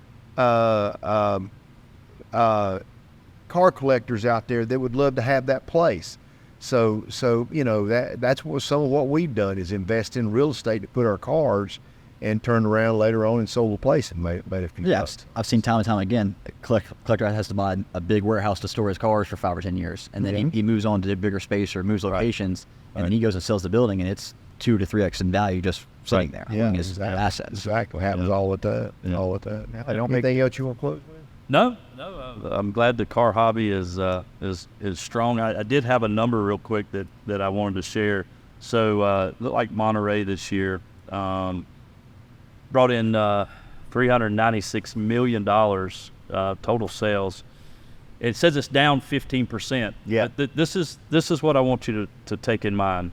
car collectors out there that would love to have that place. So you know that's what some of what we've done is invest in real estate to put our cars and turn around later on and sold the place and made a few Yeah, bucks. I've seen time and time again, a collector has to buy a big warehouse to store his cars for 5 or 10 years. And then he moves on to a bigger space or moves locations, and then he goes and sells the building, and it's 2 to 3x in value just sitting there. Yeah, His exactly. assets. Exactly. Happens all at that. Yeah. All at that. I don't make- Anything else you want to close with? No, I'm glad the car hobby is strong. I did have a number real quick that I wanted to share. So looked like Monterey this year brought in $396 million total sales. It says it's down 15%. Yeah. But this is what I want you to take in mind.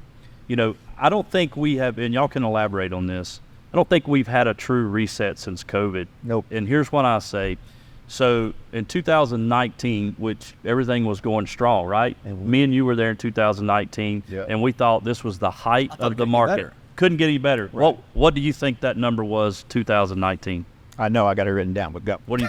You know, I don't think we have, and y'all can elaborate on this. I don't think we've had a true reset since COVID. Nope. And here's what I say. So in 2019, which everything was going strong, right? And me and you were there in 2019, Yeah. and we thought this was the height thought of it the couldn't get market. better. Couldn't get any better. What do you think that number was 2019? I know, I got it written down, but go. What do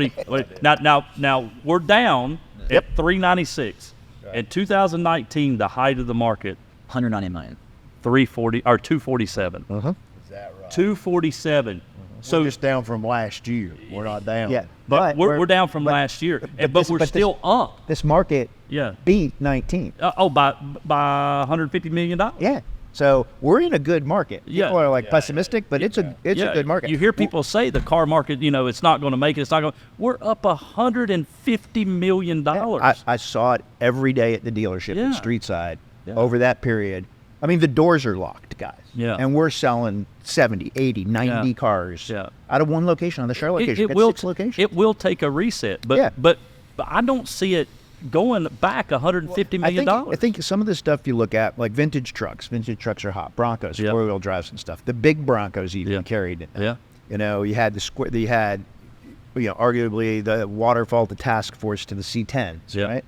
you now we're down at 396. In 2019, the height of the market 190 million. 340 or 247. Is that right? 247. So just down from last year. We're not down. Yeah. But we're down from last year, but we're still up. This market Yeah. beat 19. By $150 million. Yeah. So we're in a good market. Yeah. People are like pessimistic, but it's a good market. You hear people say the car market, you know, it's not going to make it. It's not going. We're up $150 million. I saw it every day at the dealership Yeah. at Streetside Yeah. over that period. I mean, the doors are locked, guys. Yeah. And we're selling 70, 80, 90 Yeah. cars Yeah. out of one location on the Charlotte location. It We've got will 6 locations. It will take a reset, but Yeah. but I don't see it going back $150 million. I think some of the stuff you look at, like vintage trucks. Vintage trucks are hot. Broncos, Yep. 4-wheel drives and stuff. The big Broncos even Yeah. carried. Yeah. You know, you had arguably the waterfall to task force to the C10s, Yeah. right?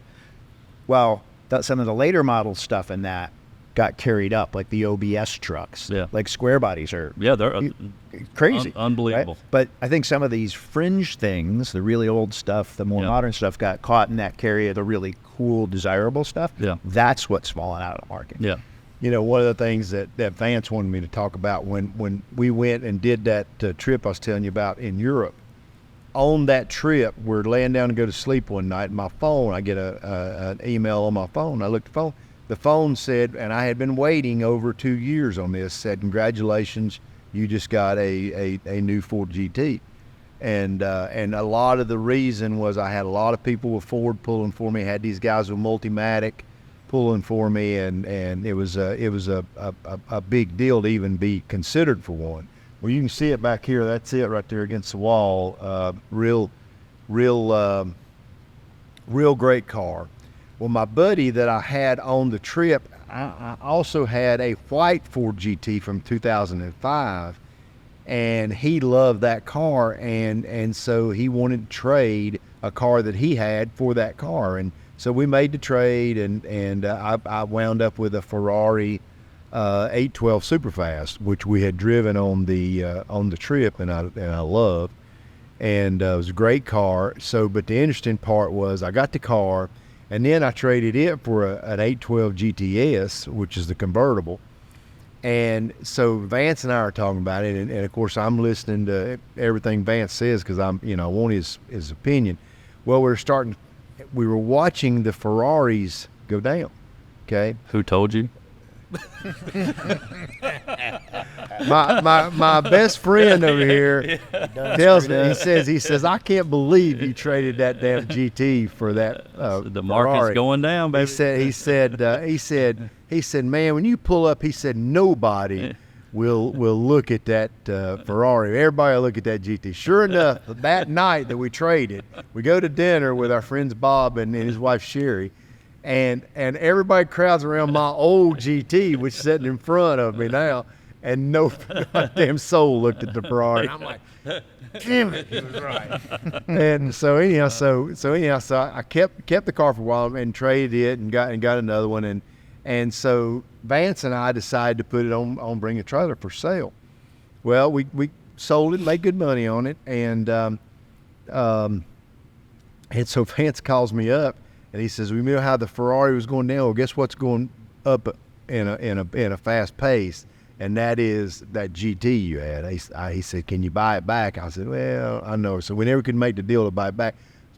Well, some of the later model stuff in that got carried up, like the OBS trucks. Yeah. Like square bodies are Yeah, they're crazy. unbelievable. Right? But I think some of these fringe things, the really old stuff, the more Yeah. modern stuff, got caught in that carry of the really cool, desirable stuff. Yeah. That's what's falling out of the market. Yeah. You know, one of the things that Vance wanted me to talk about when we went and did that trip I was telling you about in Europe. On that trip, we're laying down to go to sleep one night. My phone, I get an email on my phone. I looked at the phone. The phone said, and I had been waiting over 2 years on this, said, congratulations, you just got a new Ford GT. And a lot of the reason was I had a lot of people with Ford pulling for me. I had these guys with Multimatic pulling for me, and it was a big deal to even be considered for one. Well, you can see it back here. That's it right there against the wall. Real great car. Well, my buddy that I had on the trip, I also had a white Ford GT from 2005, and he loved that car, and so he wanted to trade a car that he had for that car, and so we made the trade, and I wound up with a Ferrari 812 Superfast, which we had driven on the trip, and I loved, and it was a great car. So, but the interesting part was I got the car, and then I traded it for an 812 GTS, which is the convertible. And so Vance and I are talking about it, and of course I'm listening to everything Vance says because I want his opinion. Well, we were watching the Ferraris go down. Okay. Who told you? my best friend over here tells me, he says I can't believe you traded that damn GT for that The Ferrari. market's going down, baby. He said, man, when you pull up, he said nobody will look at that Ferrari. Everybody will look at that GT. Sure enough, that night that we traded, we go to dinner with our friends Bob and his wife Sherry. And everybody crowds around my old GT, which is sitting in front of me now, and no goddamn soul looked at the Ferrari. I'm like, damn it, he was right. And so anyhow, so I kept the car for a while and traded it and got another one, and so Vance and I decided to put it on Bring a Trailer for sale. Well, we sold it, made good money on it, and so Vance calls me up. And he says, "We knew how the Ferrari was going down. Well, guess what's going up in a fast pace, and that is that GT you had." He said, "Can you buy it back?" I said, "Well, I know." So we never could make the deal to buy it back.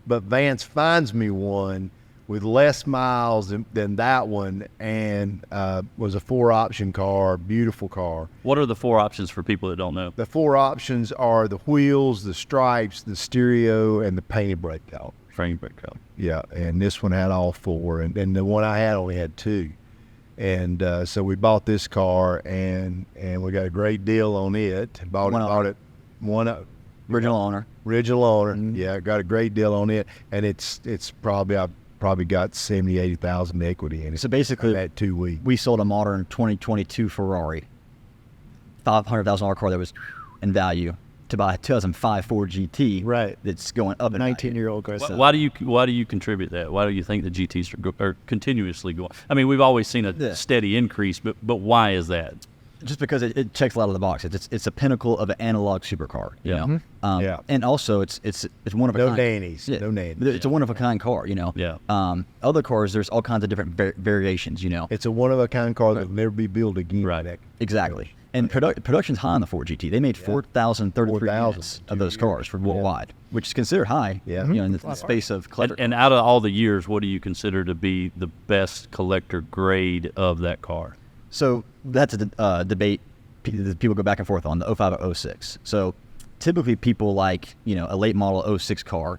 But Vance finds me one with less miles than that one, and was a 4-option car, beautiful car. What are the 4 options for people that don't know? The 4 options are the wheels, the stripes, the stereo, and the painted brake caliper. Frame brake caliper. Yeah, and this one had all 4, and the one I had only had 2. And so we bought this car, and we got a great deal on it. Bought it Original owner. Original owner. Mm-hmm. Yeah, got a great deal on it, and it's probably I've probably got 70,000-80,000 equity in it. So basically, at 2 weeks. we sold a modern 2022 Ferrari, $500,000 car that was in value, to buy a 2005 Ford GT. Right. That's going up. 19-year-old car. Why do you contribute that? Why do you think the GTs are continuously going? I mean, we've always seen a steady increase, but why is that? Just because it checks a lot of the boxes. It's a pinnacle of an analog supercar. You Yeah. know? Yeah. And also it's one of a No kind. nannies. Yeah. No nannies. It's a one of a kind car. You know. Yeah. Other cars, there's all kinds of different variations. You know. It's a one-of-a-kind car that will never be built again. Right. Exactly. And production's high on the Ford GT. They made 4,033 units of those cars for worldwide, which is considered high. Yeah. You know, in the space of collector. And out of all the years, what do you consider to be the best collector grade of that car? So that's a debate people go back and forth on, the 05 or 06. So typically people like, a late model 06 car.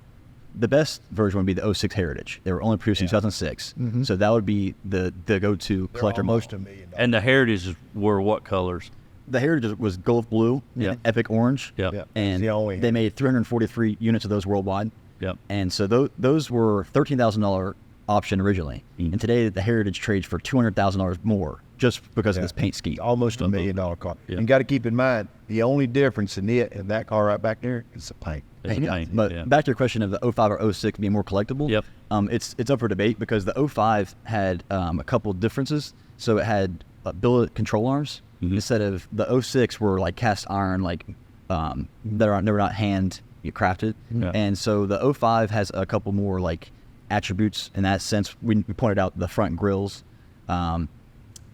The best version would be the 06 Heritage. They were only produced in 2006. Mm-hmm. So that would be the go-to collector model. Almost $1 million. And the Heritage were what colors? The Heritage was Gulf Blue Yeah. and Epic Orange. Yeah. Yeah. And The only they made 343 units of those worldwide. Yep. And so those were $13,000 option originally. Mm. And today the Heritage trades for $200,000 more just because of this paint scheme. Almost $1 million car. Yeah. And got to keep in mind, the only difference in it and that car right back there is the paint. It's Yeah. paint, But yeah. back to your question of the 05 or 06 being more collectible. Yep. It's up for debate because the 05 had a couple differences. So it had billet control arms instead of the 06 were like cast iron, like they were not hand crafted. Yeah. And so the 05 has a couple more like attributes in that sense. We pointed out the front grills.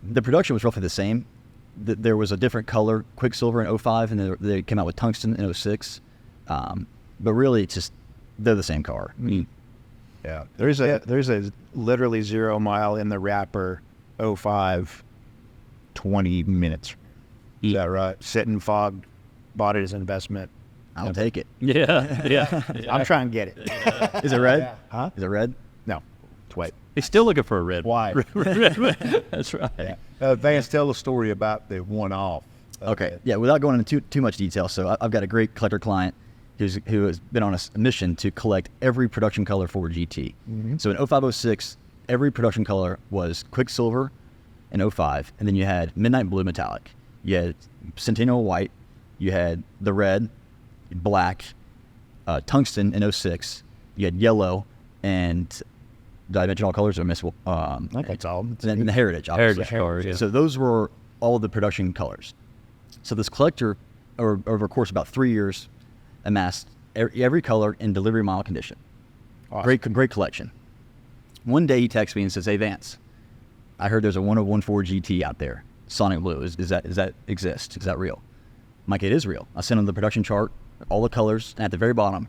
The production was roughly the same. There was a different color, Quicksilver in 05, and they came out with Tungsten in 06. But really, it's just they're the same car. Yeah. There's a literally 0 mile in the wrapper 05, 20 minutes. Is that right? Sitting fog, bought it as an investment. I'll take it. Yeah. I'm trying to get it. Is it red? Huh? Is it red? No, it's white. He's still looking for a red Why? That's right. Vance, tell the story about the one-off. Okay. Yeah, without going into too much detail, so I've got a great collector client who has been on a mission to collect every production color Ford GT. So in 0506, every production color was Quicksilver in 05, and then you had Midnight Blue Metallic. You had Centennial White. You had the red, black, tungsten in 06. You had yellow, and did I mention all colors or miss? That's all. And then the heritage, obviously. Heritage colors, yeah. So those were all the production colors. So this collector, over a course of about 3 years, amassed every color in delivery mile condition. Awesome. Great collection. One day he texts me and says, "Hey Vance, I heard there's a 1014 GT out there, Sonic Blue. Is that exist? Is that real?" I'm like, "It is real." I sent him the production chart, all the colors, and at the very bottom,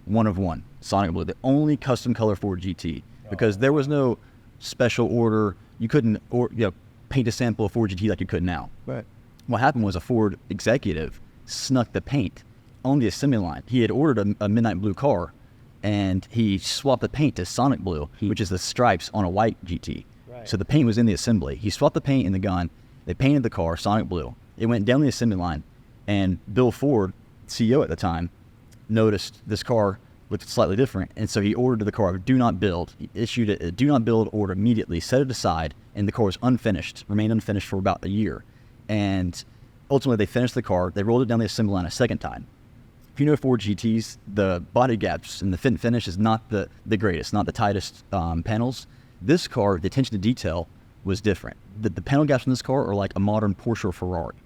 1 of 1, Sonic Blue, the only custom color Ford GT, because there was no special order. You couldn't paint a sample of Ford GT like you could now. Right. What happened was a Ford executive snuck the paint on the assembly line. He had ordered a midnight blue car, and he swapped the paint to Sonic Blue, which is the stripes on a white GT. Right. So the paint was in the assembly. He swapped the paint in the gun. They painted the car Sonic Blue. It went down the assembly line, and Bill Ford, CEO at the time, noticed this car looked slightly different, and so he ordered the car do not build. He issued a do not build order immediately, set it aside, and the car was unfinished, remained unfinished for about a year. And ultimately they finished the car. They rolled it down the assembly line a second time. If you know Ford GTs, the body gaps and the fit and finish is not the greatest, not the tightest panels. This car, the attention to detail was different. The panel gaps in this car are like a modern Porsche or Ferrari.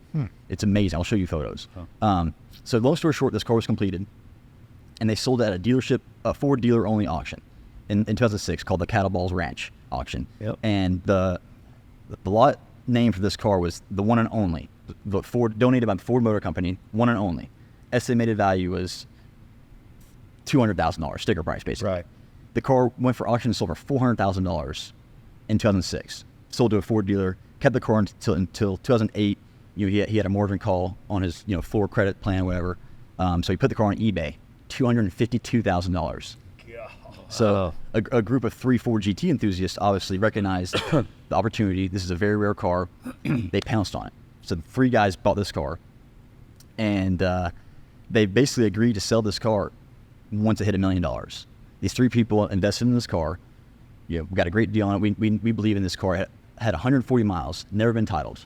It's amazing. I'll show you photos. So long story short, this car was completed, and they sold it at a dealership, a Ford dealer-only auction in 2006 called the Cattle Balls Ranch auction. Yep. And the lot name for this car was the one and only. The Ford donated by the Ford Motor Company, one and only. Estimated value was $200,000, sticker price basically. Right. The car went for auction and sold for $400,000 in 2006. Sold to a Ford dealer, kept the car until 2008. He had a margin call on his floor credit plan, whatever. So he put the car on eBay, $252,000. So a group of 3 Ford GT enthusiasts obviously recognized the opportunity. This is a very rare car. They pounced on it. So the 3 guys bought this car, and they basically agreed to sell this car once it hit $1 million. These 3 people invested in this car. We got a great deal on it. We believe in this car. It had 140 miles, never been titled.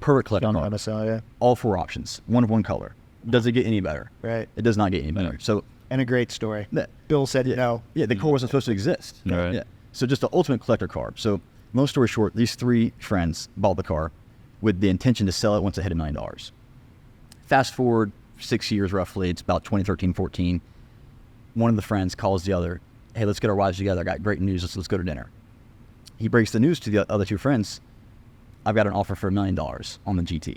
Perfect collector car. MSL, yeah. All 4 options, 1 of 1 color. Does it get any better? Right. It does not get any better. So, And a great story. Yeah. Bill said no. yeah, the car wasn't supposed to exist. Right. Yeah. So just the ultimate collector car. So long story short, these 3 friends bought the car with the intention to sell it once it hit $1 million. Fast forward 6 years roughly, it's about 2013, 14. One of the friends calls the other, "Hey, let's get our wives together. I got great news. Let's go to dinner." He breaks the news to the other 2 friends. "I've got an offer for $1 million on the GT."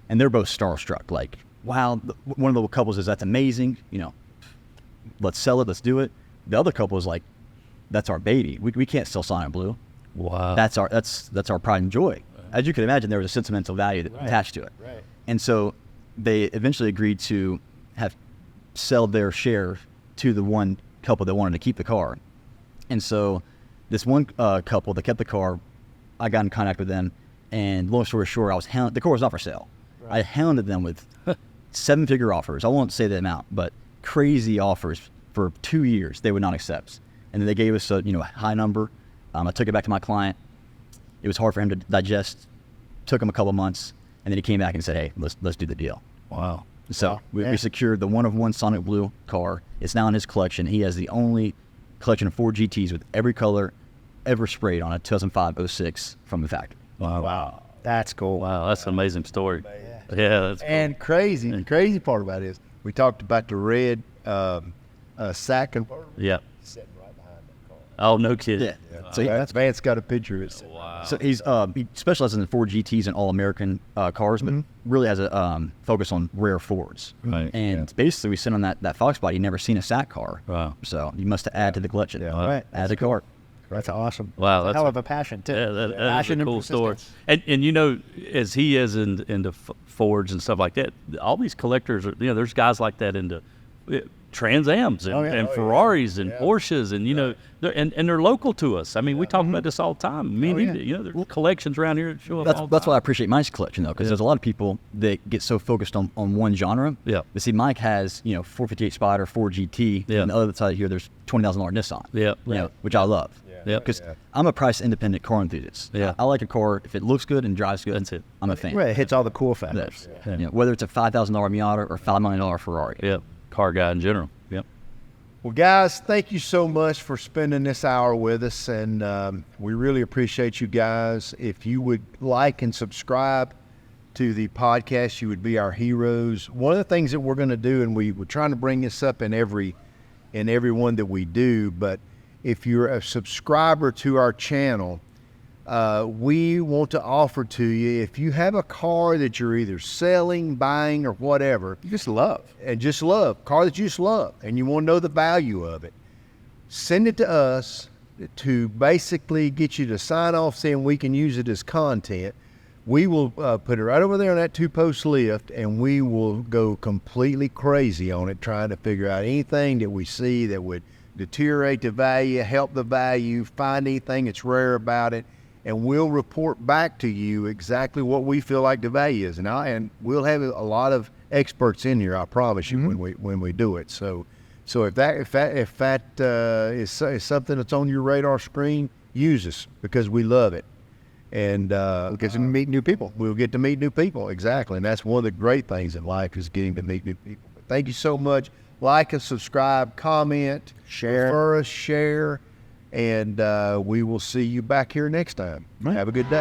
And they're both starstruck. Like, wow. One of the couples is, "That's amazing. Let's sell it. Let's do it." The other couple is like, "That's our baby. We can't sell Sonic Blue. Wow. That's our pride and joy." As you can imagine, there was a sentimental value attached to it. Right. And so they eventually agreed to sell their share to the one couple that wanted to keep the car. And so this one couple that kept the car, I got in contact with them, and long story short, the car was not for sale. Right. I hounded them with 7-figure offers. I won't say the amount, but crazy offers for 2 years they would not accept. And then they gave us a high number. I took it back to my client. It was hard for him to digest. Took him a couple months, and then he came back and said, "Hey, let's do the deal." Wow. So we secured the 1 of 1 Sonic Blue car. It's now in his collection. He has the only collection of Ford GTs with every color ever sprayed on a 2005-06 from the factory. Wow. That's cool. Wow, that's an amazing story. Yeah, that's cool. And the crazy part about it is we talked about the red sack converter. Yeah. Sitting right behind that car. Oh, no kidding. Yeah. So That's Vance got a picture of it. sitting Wow. So he specializes in Ford GTs and all-American cars, but really has a focus on rare Fords. Right. And basically, we sit on that Fox body. Never seen a SAC car. Wow. So you must add to the collection. Yeah. Right. Add the car. That's awesome. Wow, It's a that's hell of a passion, too. Yeah, that is Passion a and cool story. persistence. And as he is into Fords and stuff like that, all these collectors are, there's guys like that into Trans Ams and Ferraris and Porsches, and they're local to us. I mean, we talk about this all the time. There's collections around here that show up all the That's time. why I appreciate Mike's collection, though, because there's a lot of people that get so focused on one genre. Yeah. But see, Mike has 458 Spider, Ford GT, Yeah. and the other side here there's $20,000 Nissan. Yeah. Which I love. Yep. Because Yeah. I'm a price independent car enthusiast. Yeah. I like a car if it looks good and drives good. That's it. I'm a fan. Right, it hits all the cool factors. Yeah. You know, whether it's a $5,000 Miata or $5 million Ferrari. Yep. Car guy in general. Yep. Well, guys, thank you so much for spending this hour with us, and we really appreciate you guys. If you would like and subscribe to the podcast, you would be our heroes. One of the things that we're going to do, and we're trying to bring this up in every one that we do, but if you're a subscriber to our channel, we want to offer to you, if you have a car that you're either selling, buying, or whatever, You just love. car that you just love, and you want to know the value of it, send it to us to basically get you to sign off saying we can use it as content. We will put it right over there on that 2-post lift, and we will go completely crazy on it, trying to figure out anything that we see that would deteriorate the value, help the value, find anything that's rare about it, and we'll report back to you exactly what we feel like the value is. And we'll have a lot of experts in here, I promise you, when we do it. So if that is something that's on your radar screen, use us, because we love it. And We'll get to meet new people. we'll get to meet new people. Exactly. And that's one of the great things in life, is getting to meet new people. But thank you so much. Like and subscribe, comment, Share. refer us, share, and we will see you back here next time. Right. Have a good day.